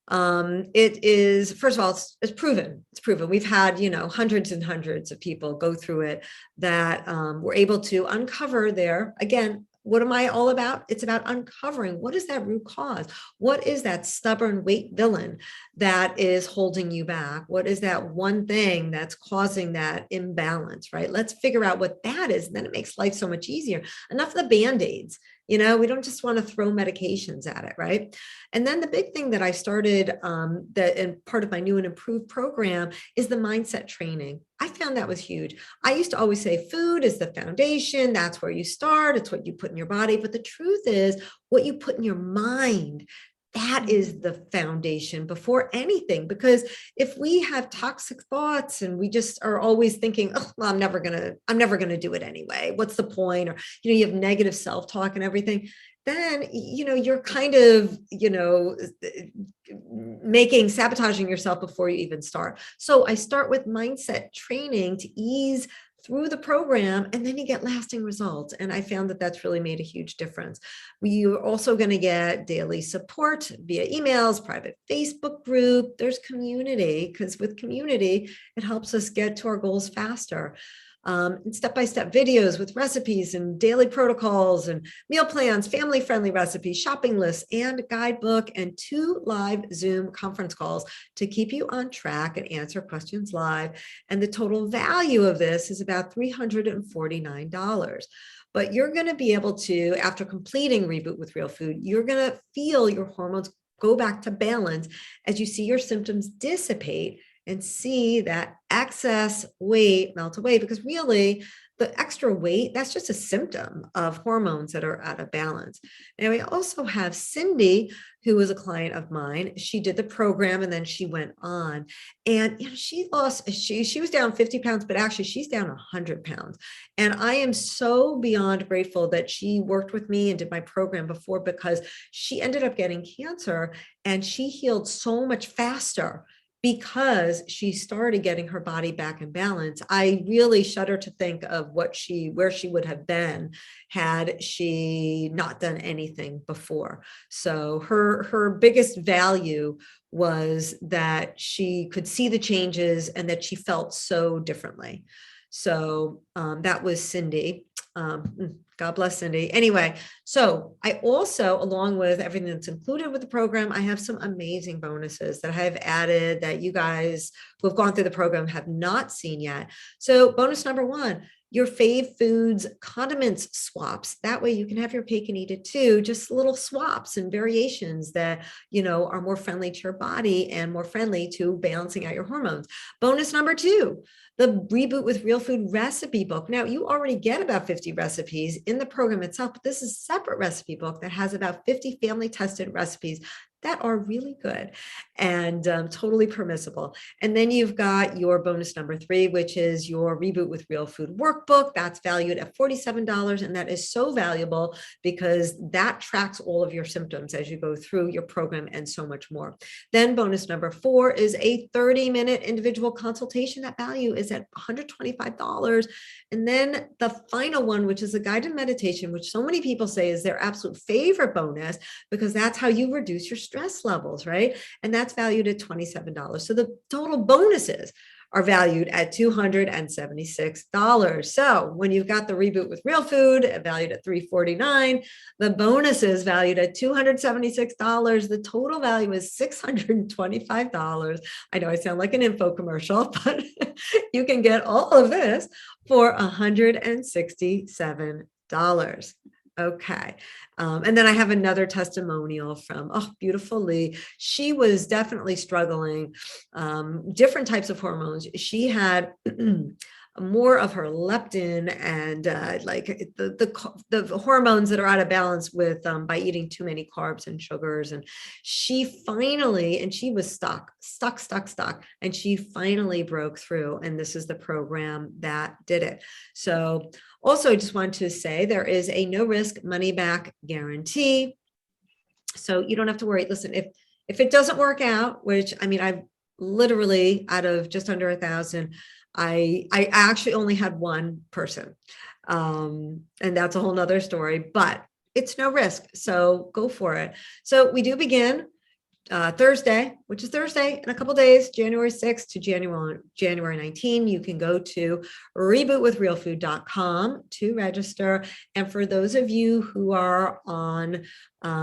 It is, first of all, it's proven. It's proven. We've had, hundreds and hundreds of people go through it that were able to uncover their, again, what am I all about? It's about uncovering what is that root cause? What is that stubborn weight villain that is holding you back? What is that one thing that's causing that imbalance, right? Let's figure out what that is. And then it makes life so much easier. Enough of the Band-Aids. We don't just want to throw medications at it, right? And then the big thing that I started that in part of my new and improved program is the mindset training. I found that was huge. I used to always say food is the foundation. That's where you start. It's what you put in your body. But the truth is what you put in your mind, that is the foundation before anything. Because if we have toxic thoughts and we just are always thinking, oh, well, I'm never gonna do it anyway. What's the point? Or, you have negative self-talk and everything, then, you're kind of, sabotaging yourself before you even start. So I start with mindset training to ease through the program, and then you get lasting results. And I found that that's really made a huge difference. You're also going to get daily support via emails, private Facebook group. There's community, because with community, it helps us get to our goals faster. And step-by-step videos with recipes and daily protocols and meal plans, family-friendly recipes, shopping lists, and guidebook, and 2 live Zoom conference calls to keep you on track and answer questions live. And the total value of this is about $349. But you're going to be able to, after completing Reboot with Real Food, you're going to feel your hormones go back to balance as you see your symptoms dissipate and see that excess weight melt away. Because really, the extra weight, that's just a symptom of hormones that are out of balance. And we also have Cindy, who was a client of mine. She did the program and then she went on, and she was down 50 pounds, but actually she's down 100 pounds. And I am so beyond grateful that she worked with me and did my program before, because she ended up getting cancer and she healed so much faster because she started getting her body back in balance. I really shudder to think of where she would have been had she not done anything before. So her biggest value was that she could see the changes and that she felt so differently. So that was Cindy. God bless Cindy. Anyway, so I also, along with everything that's included with the program, I have some amazing bonuses that I have added that you guys who have gone through the program have not seen yet. So bonus number 1, your fave foods condiments swaps. That way you can have your cake and eat it too. Just little swaps and variations that, are more friendly to your body and more friendly to balancing out your hormones. Bonus number 2, the Reboot with Real Food recipe book. Now, you already get about 50 recipes in the program itself, but this is a separate recipe book that has about 50 family tested recipes that are really good and totally permissible. And then you've got your bonus number 3, which is your Reboot with Real Food workbook. That's valued at $47. And that is so valuable because that tracks all of your symptoms as you go through your program and so much more. Then bonus number 4 is a 30-minute individual consultation. That value is at $125. And then the final one, which is a guided meditation, which so many people say is their absolute favorite bonus, because that's how you reduce your stress levels, right? And that's valued at $27. So the total bonuses are valued at $276. So when you've got the Reboot with Real Food valued at $349, the bonuses valued at $276, the total value is $625. I know I sound like an info commercial, but you can get all of this for $167. Okay. And then I have another testimonial from, beautiful Lee. She was definitely struggling, different types of hormones. She had more of her leptin and the hormones that are out of balance with by eating too many carbs and sugars. And she finally, and she was stuck, and she finally broke through. And this is the program that did it. So also, I just want to say there is a no risk money back guarantee. So you don't have to worry. Listen, if it doesn't work out, which I've literally out of just under 1,000, I actually only had one person. And that's a whole nother story, but it's no risk. So go for it. So we do begin Thursday, which is Thursday in a couple of days, January 6th to January 19. You can go to rebootwithrealfood.com to register. And for those of you who are on,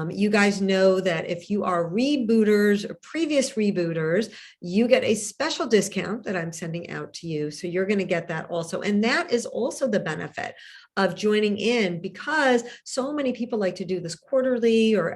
you guys know that if you are rebooters or previous rebooters, you get a special discount that I'm sending out to you. So you're going to get that also. And that is also the benefit of joining in, because so many people like to do this quarterly or,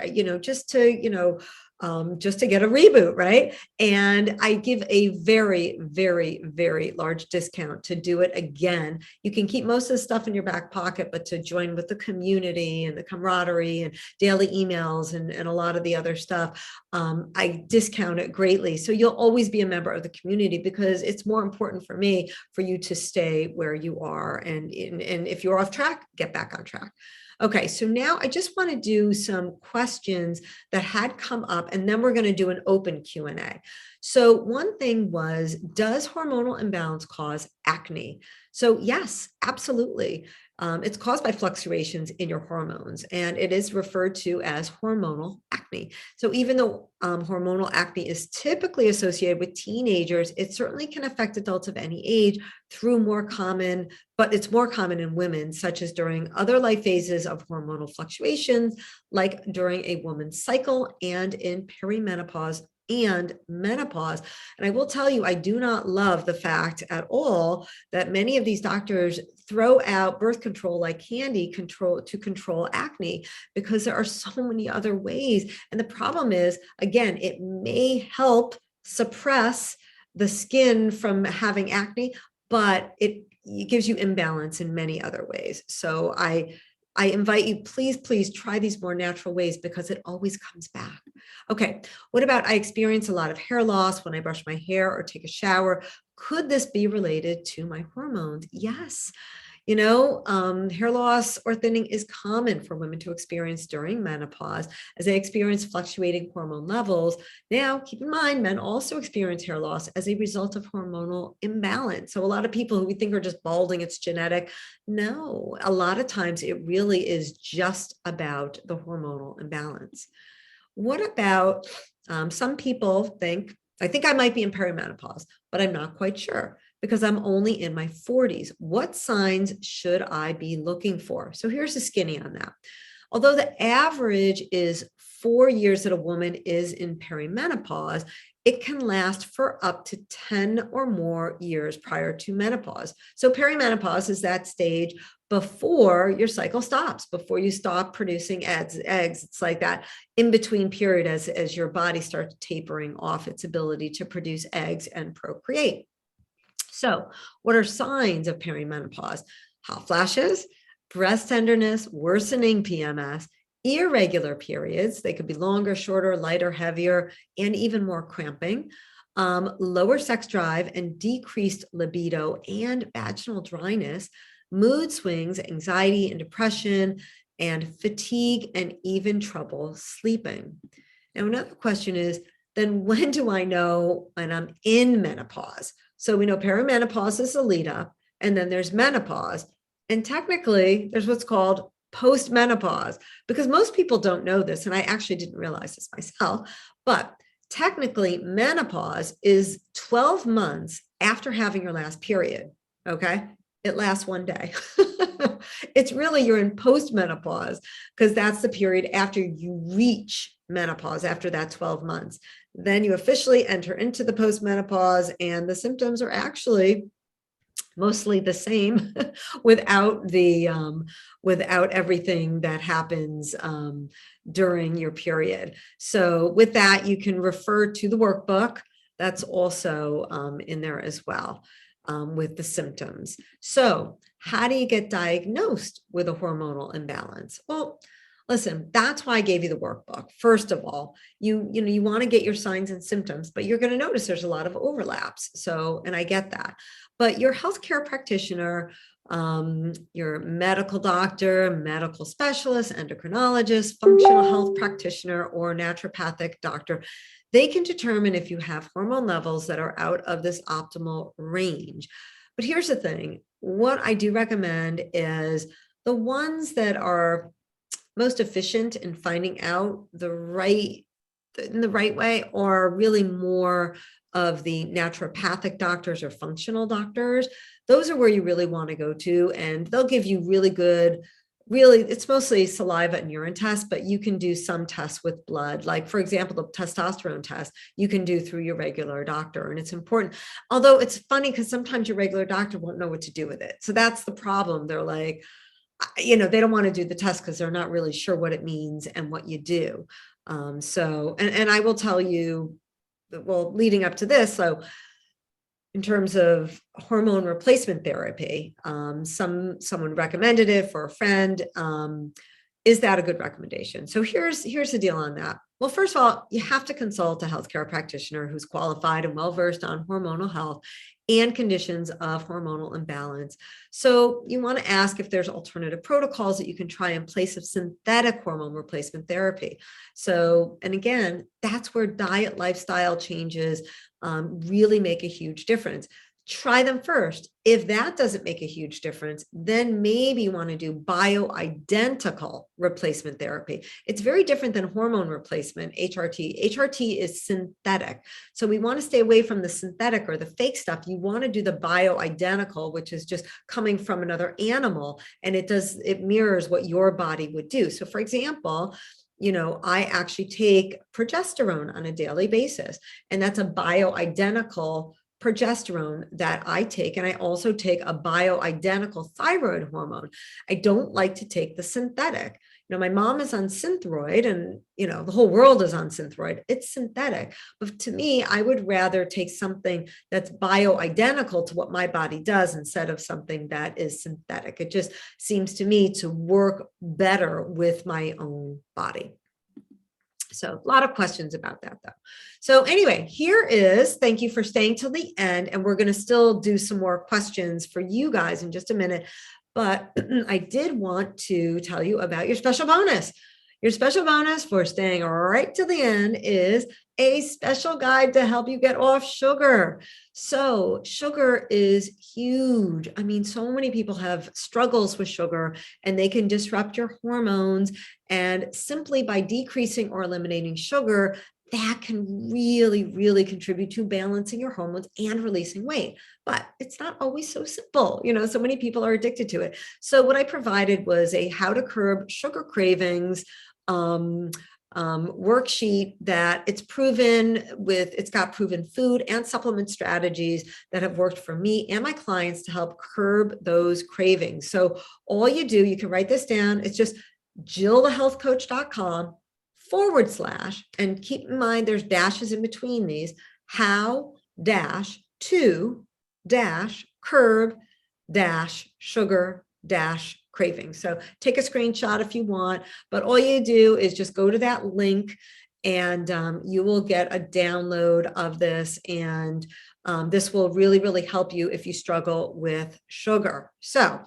just to get a reboot, right? And I give a very, very, very large discount to do it again. You can keep most of the stuff in your back pocket, but to join with the community and the camaraderie and daily emails and a lot of the other stuff, I discount it greatly. So you'll always be a member of the community, because it's more important for me for you to stay where you are. And if you're off track, get back on track. Okay, so now I just want to do some questions that had come up, and then we're going to do an open Q&A. So one thing was, does hormonal imbalance cause acne? So yes, absolutely. It's caused by fluctuations in your hormones, and it is referred to as hormonal acne. So even though hormonal acne is typically associated with teenagers, it certainly can affect adults of any age but it's more common in women, such as during other life phases of hormonal fluctuations, like during a woman's cycle and in perimenopause and menopause. And I will tell you, I do not love the fact at all that many of these doctors throw out birth control like candy to control acne, because there are so many other ways. And the problem is, again, it may help suppress the skin from having acne, but it it gives you imbalance in many other ways. So I invite you, please try these more natural ways because it always comes back. Okay, what about I experience a lot of hair loss when I brush my hair or take a shower? Could this be related to my hormones? Yes. Hair loss or thinning is common for women to experience during menopause as they experience fluctuating hormone levels. Now, keep in mind, men also experience hair loss as a result of hormonal imbalance. So a lot of people who we think are just balding, it's genetic. No, a lot of times it really is just about the hormonal imbalance. What about some people I think I might be in perimenopause, but I'm not quite sure because I'm only in my 40s. What signs should I be looking for? So here's the skinny on that. Although the average is 4 years that a woman is in perimenopause, it can last for up to 10 or more years prior to menopause. So perimenopause is that stage before your cycle stops, before you stop producing eggs. It's like that in between period as your body starts tapering off its ability to produce eggs and procreate. So what are signs of perimenopause? Hot flashes, breast tenderness, worsening PMS, irregular periods. They could be longer, shorter, lighter, heavier, and even more cramping. Lower sex drive and decreased libido and vaginal dryness, mood swings, anxiety and depression, and fatigue, and even trouble sleeping. Now, another question is, then when do I know when I'm in menopause? So we know perimenopause is the lead up, and then there's menopause. And technically, there's what's called postmenopause, because most people don't know this, and I actually didn't realize this myself, but technically menopause is 12 months after having your last period, okay? It lasts one day. It's really, you're in postmenopause because that's the period after you reach menopause, after that 12 months. Then you officially enter into the postmenopause, and the symptoms are actually mostly the same without everything that happens during your period. So with that, you can refer to the workbook. That's also in there as well with the symptoms. So how do you get diagnosed with a hormonal imbalance? Well, listen, that's why I gave you the workbook. First of all, you want to get your signs and symptoms, but you're going to notice there's a lot of overlaps. So, and I get that, but your healthcare practitioner, your medical doctor, medical specialist, endocrinologist, functional health practitioner, or naturopathic doctor, they can determine if you have hormone levels that are out of this optimal range. But here's the thing. What I do recommend is the ones that are most efficient in finding out in the right way are really more of the naturopathic doctors or functional doctors. Those are where you really want to go to, and they'll give you really good, it's mostly saliva and urine tests, but you can do some tests with blood. Like, for example, the testosterone test you can do through your regular doctor, and it's important. Although it's funny because sometimes your regular doctor won't know what to do with it. So that's the problem. They're like, they don't want to do the test because they're not really sure what it means and what you do. And I will tell you, well, leading up to this, so in terms of hormone replacement therapy, someone recommended it for a friend. Is that a good recommendation? So here's the deal on that. Well, first of all, you have to consult a healthcare practitioner who's qualified and well-versed on hormonal health and conditions of hormonal imbalance. So you want to ask if there's alternative protocols that you can try in place of synthetic hormone replacement therapy. So, and again, that's where diet, lifestyle changes really make a huge difference. Try them first. If that doesn't make a huge difference, then maybe you want to do bioidentical replacement therapy. It's very different than hormone replacement, HRT. HRT is synthetic. So we want to stay away from the synthetic or the fake stuff. You want to do the bioidentical, which is just coming from another animal, and it mirrors what your body would do. So for example, I actually take progesterone on a daily basis, and that's a bioidentical progesterone that I take. And I also take a bioidentical thyroid hormone. I don't like to take the synthetic. my mom is on Synthroid and, the whole world is on Synthroid. It's synthetic. But to me, I would rather take something that's bioidentical to what my body does instead of something that is synthetic. It just seems to me to work better with my own body. So a lot of questions about that though. So anyway, thank you for staying till the end. And we're going to still do some more questions for you guys in just a minute. But I did want to tell you about your special bonus. Your special bonus for staying right to the end is a special guide to help you get off sugar. So sugar is huge. I mean, so many people have struggles with sugar and they can disrupt your hormones. And simply by decreasing or eliminating sugar, that can really, really contribute to balancing your hormones and releasing weight. But it's not always so simple. So many people are addicted to it. So what I provided was a how to curb sugar cravings worksheet that it's got proven food and supplement strategies that have worked for me and my clients to help curb those cravings. So all you do, you can write this down. It's just jillthehealthcoach.com/ and keep in mind there's dashes in between these, how to curb sugar cravings. So take a screenshot if you want, but all you do is just go to that link and you will get a download of this. And this will really, really help you if you struggle with sugar. So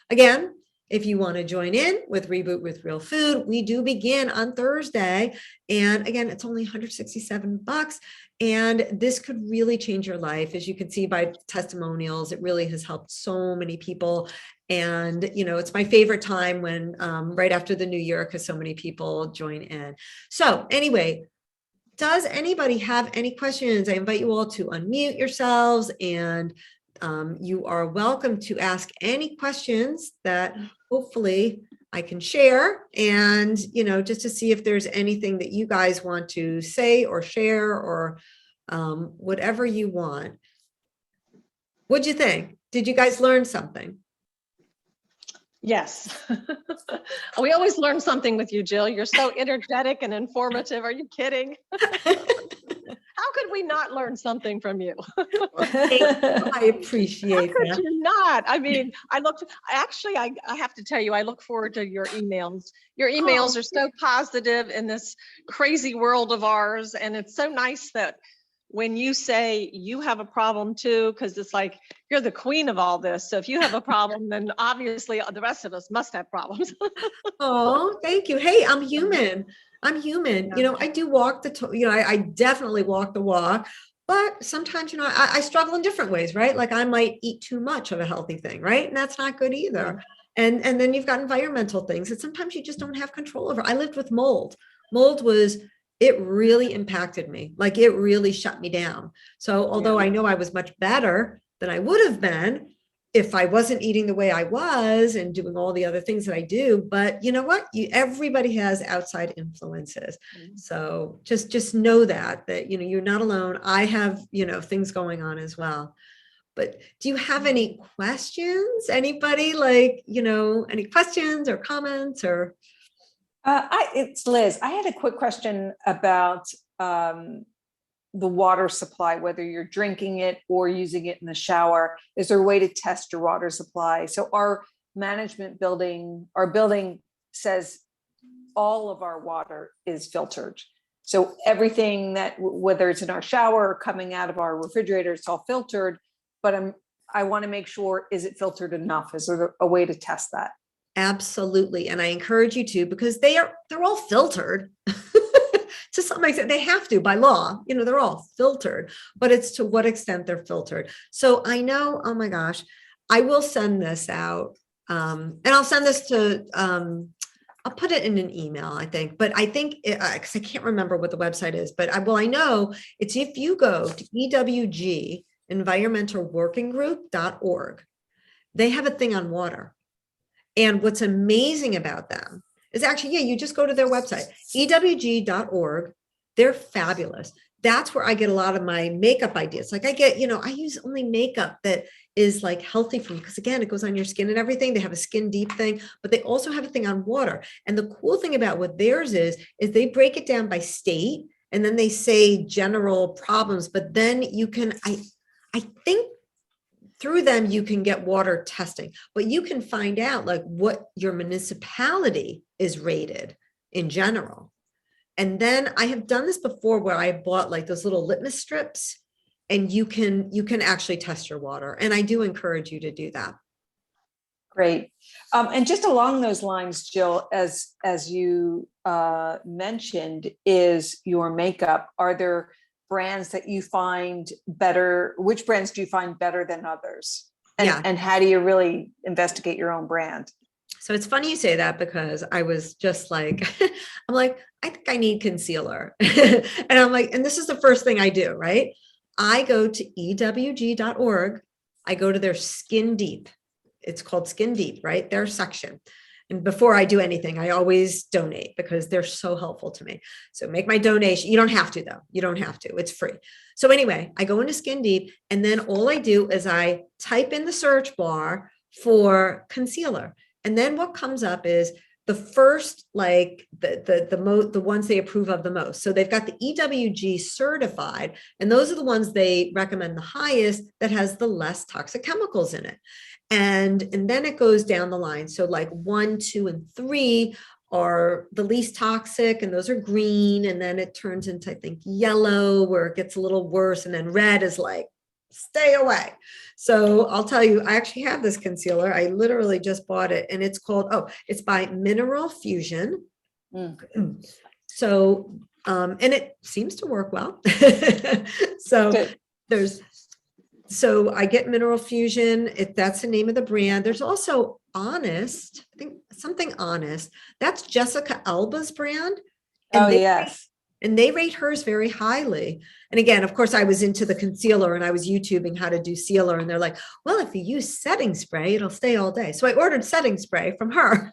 again, if you want to join in with Reboot with Real Food, we do begin on Thursday. And again, it's only $167. And this could really change your life. As you can see by testimonials, it really has helped so many people. And, it's my favorite time when right after the new year, because so many people join in. So anyway, does anybody have any questions? I invite you all to unmute yourselves and you are welcome to ask any questions that hopefully I can share, and, just to see if there's anything that you guys want to say or share or whatever you want. What'd you think? Did you guys learn something? Yes. We always learn something with you, Jill. You're so energetic and informative. Are you kidding? How could we not learn something from you? I appreciate How could that. you not? I mean, I have to tell you, I look forward to your emails. Your emails are so positive in this crazy world of ours. And it's so nice that when you say you have a problem too, because it's like, you're the queen of all this. So if you have a problem, then obviously the rest of us must have problems. Oh, thank you. Hey, I'm human. Yeah. I do walk I definitely walk the walk, but sometimes, I struggle in different ways, right? Like I might eat too much of a healthy thing, right? And that's not good either. And then you've got environmental things that sometimes you just don't have control over. I lived with mold. It really impacted me. Like it really shut me down. So although I know I was much better than I would have been if I wasn't eating the way I was and doing all the other things that I do, but you know what? Everybody has outside influences. So just know that you're not alone. I have, things going on as well. But do you have any questions? Anybody any questions or comments or? It's Liz. I had a quick question about the water supply, whether you're drinking it or using it in the shower. Is there a way to test your water supply? So our building says all of our water is filtered. So everything that, whether it's in our shower or coming out of our refrigerator, it's all filtered. But I want to make sure, is it filtered enough? Is there a way to test that? Absolutely. And I encourage you to, because they're all filtered to some extent. They have to by law, they're all filtered, but it's to what extent they're filtered. So I know, oh my gosh, I will send this out. And I'll send this to, I'll put it in an email, I think, but I think, because I can't remember what the website is, but I know it's, if you go to EWG, environmentalworkinggroup.org, they have a thing on water. And what's amazing about them is actually, you just go to their website, ewg.org. They're fabulous. that's where I get a lot of my makeup ideas. Like I get, I use only makeup that is like healthy for me. Because again, it goes on your skin and everything. They have a skin deep thing, but they also have a thing on water. And the cool thing about what theirs is they break it down by state and then they say general problems, but then you can, I think through them, you can get water testing, but you can find out like what your municipality is rated in general. And then I have done this before where I bought like those little litmus strips and you can actually test your water. And I do encourage you to do that. Great. And just along those lines, Jill, as you mentioned, is your makeup. Are there brands that you find better? Which brands do you find better than others? And how do you really investigate your own brand? So it's funny you say that because I was just like, I'm like, I think I need concealer. And I'm like, and this is the first thing I do, right? I go to ewg.org. I go to their Skin Deep. It's called Skin Deep, right? Their section. And before I do anything, I always donate because they're so helpful to me. So make my donation. You don't have to though. You don't have to. It's free. So anyway, I go into Skin Deep and then all I do is I type in the search bar for concealer. And then what comes up is the first, like the ones they approve of the most. So they've got the EWG certified, and those are the ones they recommend the highest that has the less toxic chemicals in it. And then it goes down the line. So like 1, 2, and 3 are the least toxic, and those are green. And then it turns into, I think, yellow, where it gets a little worse. And then red is like, stay away. So I'll tell you, I actually have this concealer. I literally just bought it, and it's called, it's by Mineral Fusion. So, and it seems to work well. So so I get Mineral Fusion. That's the name of the brand. There's also Honest, I think something Honest. That's Jessica Alba's brand. And yes. And they rate hers very highly. And again, of course, I was into the concealer and I was YouTubing how to do sealer. And they're like, well, if you use setting spray, it'll stay all day. So I ordered setting spray from her.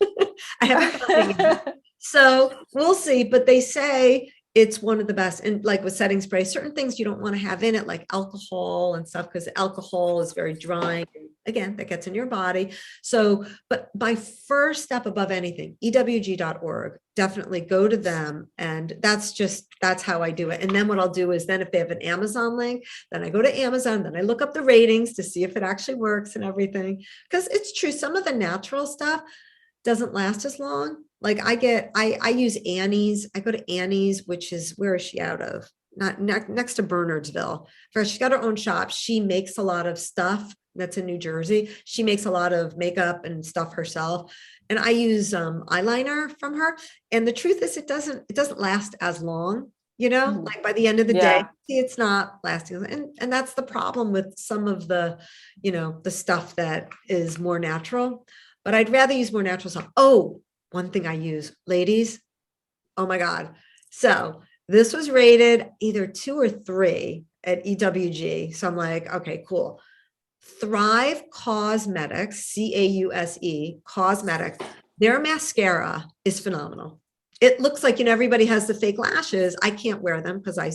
I haven't gotten it yet. So we'll see. But they say it's one of the best. And like with setting spray, certain things you don't want to have in it, like alcohol and stuff, because alcohol is very drying. Again, that gets in your body. So, but my first step above anything, ewg.org, definitely go to them. And that's how I do it. And then what I'll do is then if they have an Amazon link, then I go to Amazon, then I look up the ratings to see if it actually works and everything. Because it's true, some of the natural stuff doesn't last as long. Like I use Annie's. I go to Annie's, which is, where is she out of? Not next to Bernardsville. First, she's got her own shop. She makes a lot of stuff. That's in New Jersey. She makes a lot of makeup and stuff herself. And I use eyeliner from her. And the truth is it doesn't last as long, like by the end of the day, it's not lasting. And that's the problem with some of the, the stuff that is more natural, but I'd rather use more natural stuff. Oh, one thing I use, ladies. Oh my God. So this was rated either 2 or 3 at EWG. So I'm like, okay, cool. Thrive Cosmetics, Cause, Cosmetics, their mascara is phenomenal. It looks like, everybody has the fake lashes. I can't wear them because I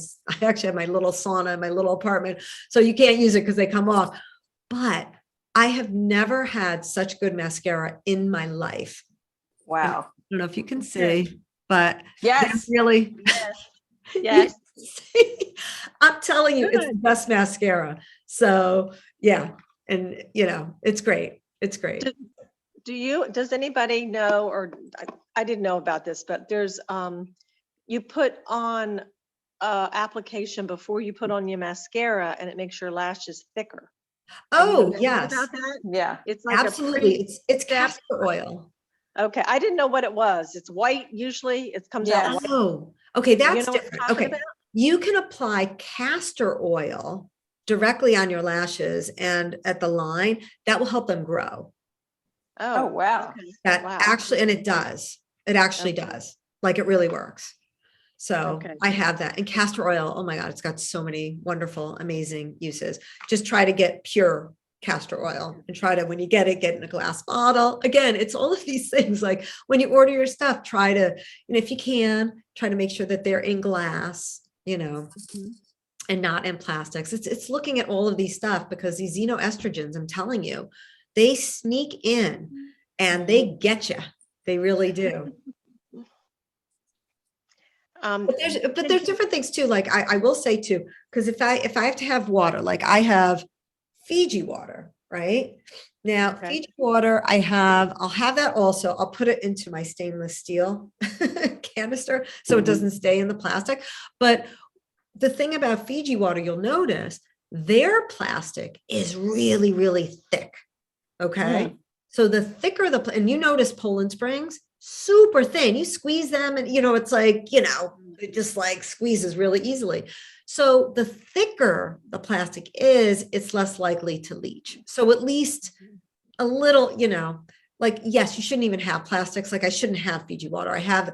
actually have my little sauna in my little apartment. So you can't use it because they come off. But I have never had such good mascara in my life. Wow. I don't know if you can see, but yes, really. Yes. I'm telling you, it's the best mascara. So yeah. And it's great. It's great. Does anybody know, or I didn't know about this, but there's, you put on application before you put on your mascara and it makes your lashes thicker. Oh, Know yes. about that? Yeah. It's like Absolutely. It's castor oil. Okay. I didn't know what it was. It's white usually. It comes out white. Oh, okay. That's You know what I'm different. talking Okay. about? You can apply castor oil directly on your lashes and at the line. That will help them grow. Oh, wow. Okay. That Wow. actually, and it does. It actually does. Like it really works. So Okay. I have that. And castor oil, oh my God, it's got so many wonderful, amazing uses. Just try to get pure castor oil and try to, when you get it, get in a glass bottle. Again, it's all of these things. Like when you order your stuff, try to, if you can, try to make sure that they're in glass, Mhm. and not in plastics. It's looking at all of these stuff, because these xenoestrogens, I'm telling you, they sneak in and they get you. They really do. But there's different things too. Like I will say too, because if I have to have water, like I have Fiji water, right? Now, Okay. Fiji water, I'll have that also. I'll put it into my stainless steel canister so it doesn't stay in the plastic. But the thing about Fiji water, you'll notice their plastic is really, really thick. Okay. So the thicker and you notice Poland Springs, super thin. You squeeze them and, it's like, it just like squeezes really easily. So the thicker the plastic is, it's less likely to leach. So at least a little, like, yes, you shouldn't even have plastics. Like I shouldn't have Fiji water. I have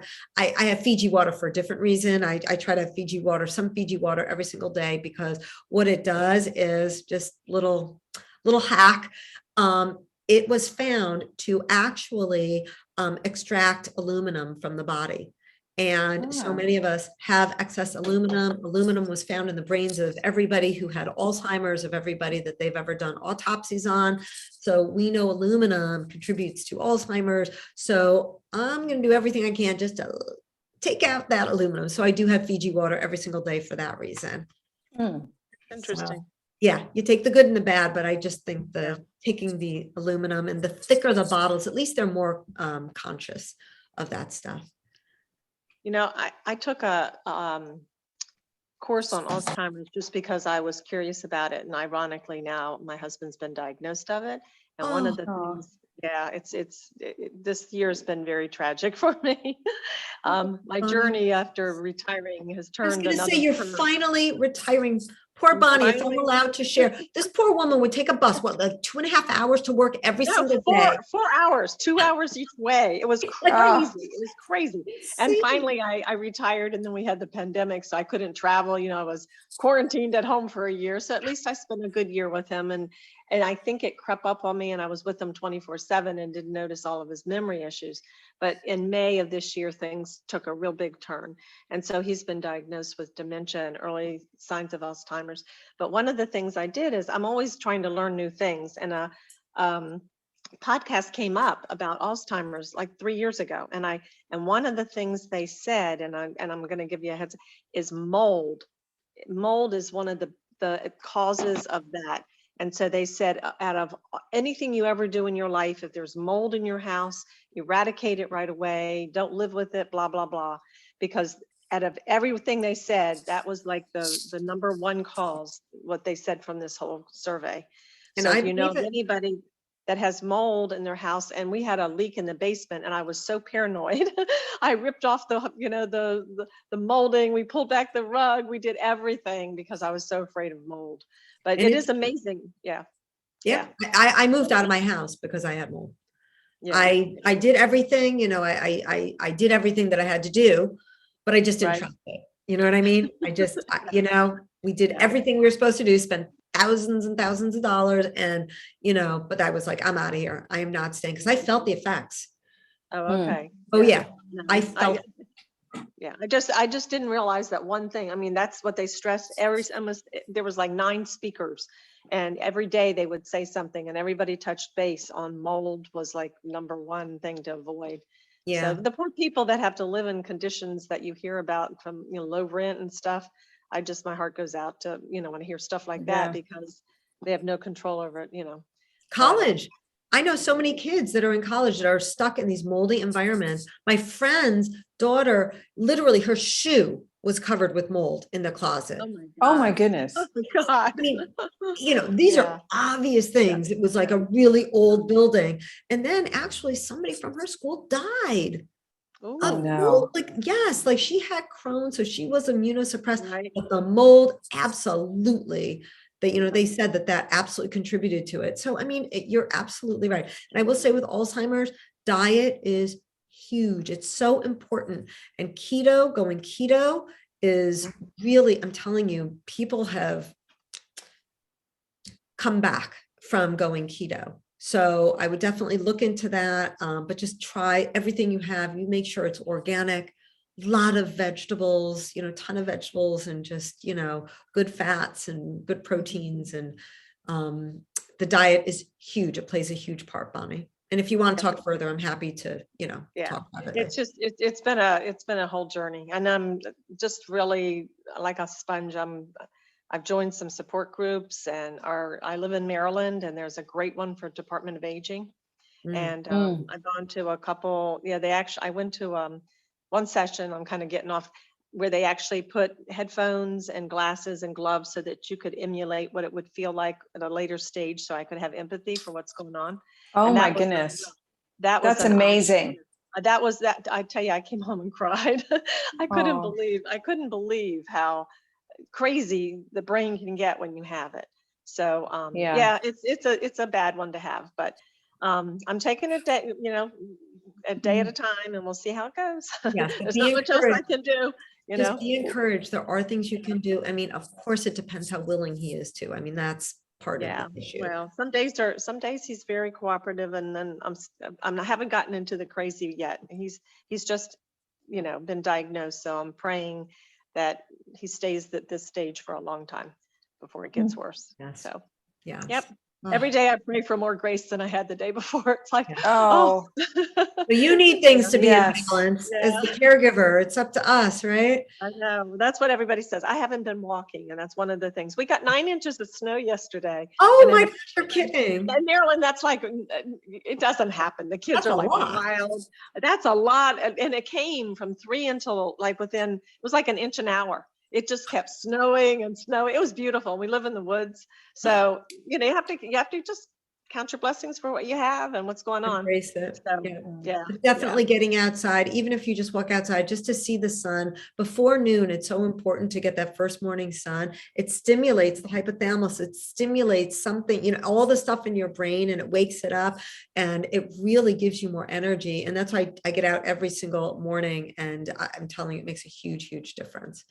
Fiji water for a different reason. I try to have some Fiji water every single day, because what it does is just little hack. It was found to actually extract aluminum from the body. And so many of us have excess aluminum. Aluminum was found in the brains of everybody who had Alzheimer's, of everybody that they've ever done autopsies on. So we know aluminum contributes to Alzheimer's. So I'm going to do everything I can just to take out that aluminum. So I do have Fiji water every single day for that reason. Interesting. So, yeah, you take the good and the bad, but I just think taking the aluminum, and the thicker the bottles, at least they're more conscious of that stuff. I took a course on Alzheimer's just because I was curious about it. And ironically, now my husband's been diagnosed of it. And one of the things, this year has been very tragic for me. My journey after retiring has I was turned going to another say, you're turn. finally retiring. Poor Bonnie, if I'm allowed to share, this poor woman would take a bus, like 2.5 hours to work every single day. 4 hours, 2 hours each way. It was crazy. It was crazy. And finally I retired, and then we had the pandemic, so I couldn't travel. I was quarantined at home for a year. So at least I spent a good year with him. And I think it crept up on me, and I was with him 24/7 and didn't notice all of his memory issues. But in May of this year, things took a real big turn. And so he's been diagnosed with dementia and early signs of Alzheimer's. But one of the things I did is I'm always trying to learn new things. And a podcast came up about Alzheimer's like 3 years ago. And one of the things they said, and I'm going to give you a heads up, is mold. Mold is one of the causes of that. And so they said, out of anything you ever do in your life, if there's mold in your house, eradicate it right away. Don't live with it, blah, blah, blah. Because out of everything they said, that was like the number one cause, what they said from this whole survey. And so if you know of anybody that has mold in their house, and we had a leak in the basement, and I was so paranoid. I ripped off the molding, we pulled back the rug, we did everything because I was so afraid of mold. But it is amazing. Yeah. I moved out of my house because I had mold. Yeah. I did everything, I did everything that I had to do, but I just didn't trust it. You know what I mean? I just, we did everything we were supposed to do, spend thousands and thousands of dollars, and, but I was like, I'm out of here. I am not staying, because I felt the effects. Oh, okay. Oh yeah. No, I felt. I just didn't realize that one thing. I mean, that's what they stressed. There was like 9 speakers, and every day they would say something, and everybody touched base on mold was like number one thing to avoid. Yeah. So the poor people that have to live in conditions that you hear about from, low rent and stuff, my heart goes out to, when I hear stuff like that, because they have no control over it, College. I know so many kids that are in college that are stuck in these moldy environments. My friend's daughter, literally her shoe was covered with mold in the closet. Oh my goodness. Oh my God. I mean, these are obvious things. It was like a really old building. And then actually somebody from her school died. Oh no. Yes, like she had Crohn's, so she was immunosuppressed, Right. but the mold, absolutely. They said that absolutely contributed to it. So, I mean, you're absolutely right. And I will say with Alzheimer's, diet is huge. It's so important. And going keto is really, I'm telling you, people have come back from going keto. So I would definitely look into that, but just try everything you have. You make sure it's organic, lot of vegetables, ton of vegetables, and just, good fats and good proteins. And the diet is huge. It plays a huge part, Bonnie. And if you want to talk further, I'm happy to, Yeah, talk about it. it's just, it's been a whole journey, and I'm just really like a sponge. I've joined some support groups, and I live in Maryland, and there's a great one for Department of Aging. And I've gone to a couple, I went to one session, I'm kind of getting off, where they actually put headphones and glasses and gloves so that you could emulate what it would feel like at a later stage, so I could have empathy for what's going on. Oh And my that was- goodness. That was That's amazing. That was that. I tell you, I came home and cried. I couldn't Oh. believe how crazy the brain can get when you have it. So Yeah. yeah, it's a bad one to have, but I'm taking it day, a day at a time, and we'll see how it goes. Yes, There's be not much else I encouraged. can do, Just be encouraged. There are things you can do. I mean, of course, it depends how willing he is to. I mean, that's part Yeah, of the issue. well, some days he's very cooperative, and then I haven't gotten into the crazy yet. He's just, been diagnosed, so I'm praying that he stays at this stage for a long time before it gets worse. Yes. So, Yes. yep. Oh. Every day I pray for more grace than I had the day before. It's like, Oh, But you need things to be Yes. in balance as the caregiver. It's up to us, right? I know. That's what everybody says. I haven't been walking, and that's one of the things. We got 9 inches of snow yesterday. Oh And my in- gosh, you're kidding. In Maryland, that's like, it doesn't happen. The kids That's are a like lot. wild. That's a lot. And it came from 3 until like it was like an inch an hour. It just kept snowing and snowing. It was beautiful. We live in the woods. So, you have to just count your blessings for what you have and what's going on. Embrace it. So, Yeah. yeah. Definitely getting outside, even if you just walk outside just to see the sun before noon. It's so important to get that first morning sun. It stimulates the hypothalamus. It stimulates something, all the stuff in your brain, and it wakes it up, and it really gives you more energy. And that's why I get out every single morning, and I'm telling you, it makes a huge, huge difference.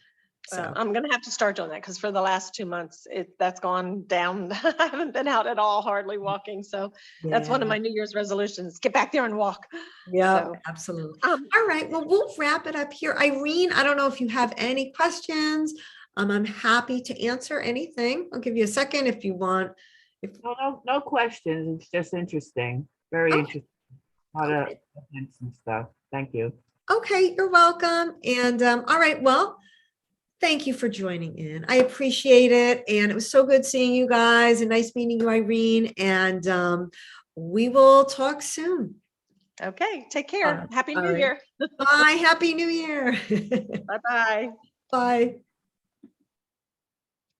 So I'm going to have to start doing that, because for the last 2 months, that's gone down. I haven't been out at all, hardly walking. So that's one of my New Year's resolutions. Get back there and walk. Yeah, So, absolutely. All right. Well, we'll wrap it up here. Irene, I don't know if you have any questions. I'm happy to answer anything. I'll give you a second if you want. No questions. It's just interesting. Very interesting. A lot of hints and stuff. Thank you. Okay, you're welcome. And all right, well, thank you for joining in. I appreciate it. And it was so good seeing you guys, and nice meeting you, Irene. And we will talk soon. Okay. Take care. Happy all New right. Year. Bye. Happy New Year. Bye-bye. Bye.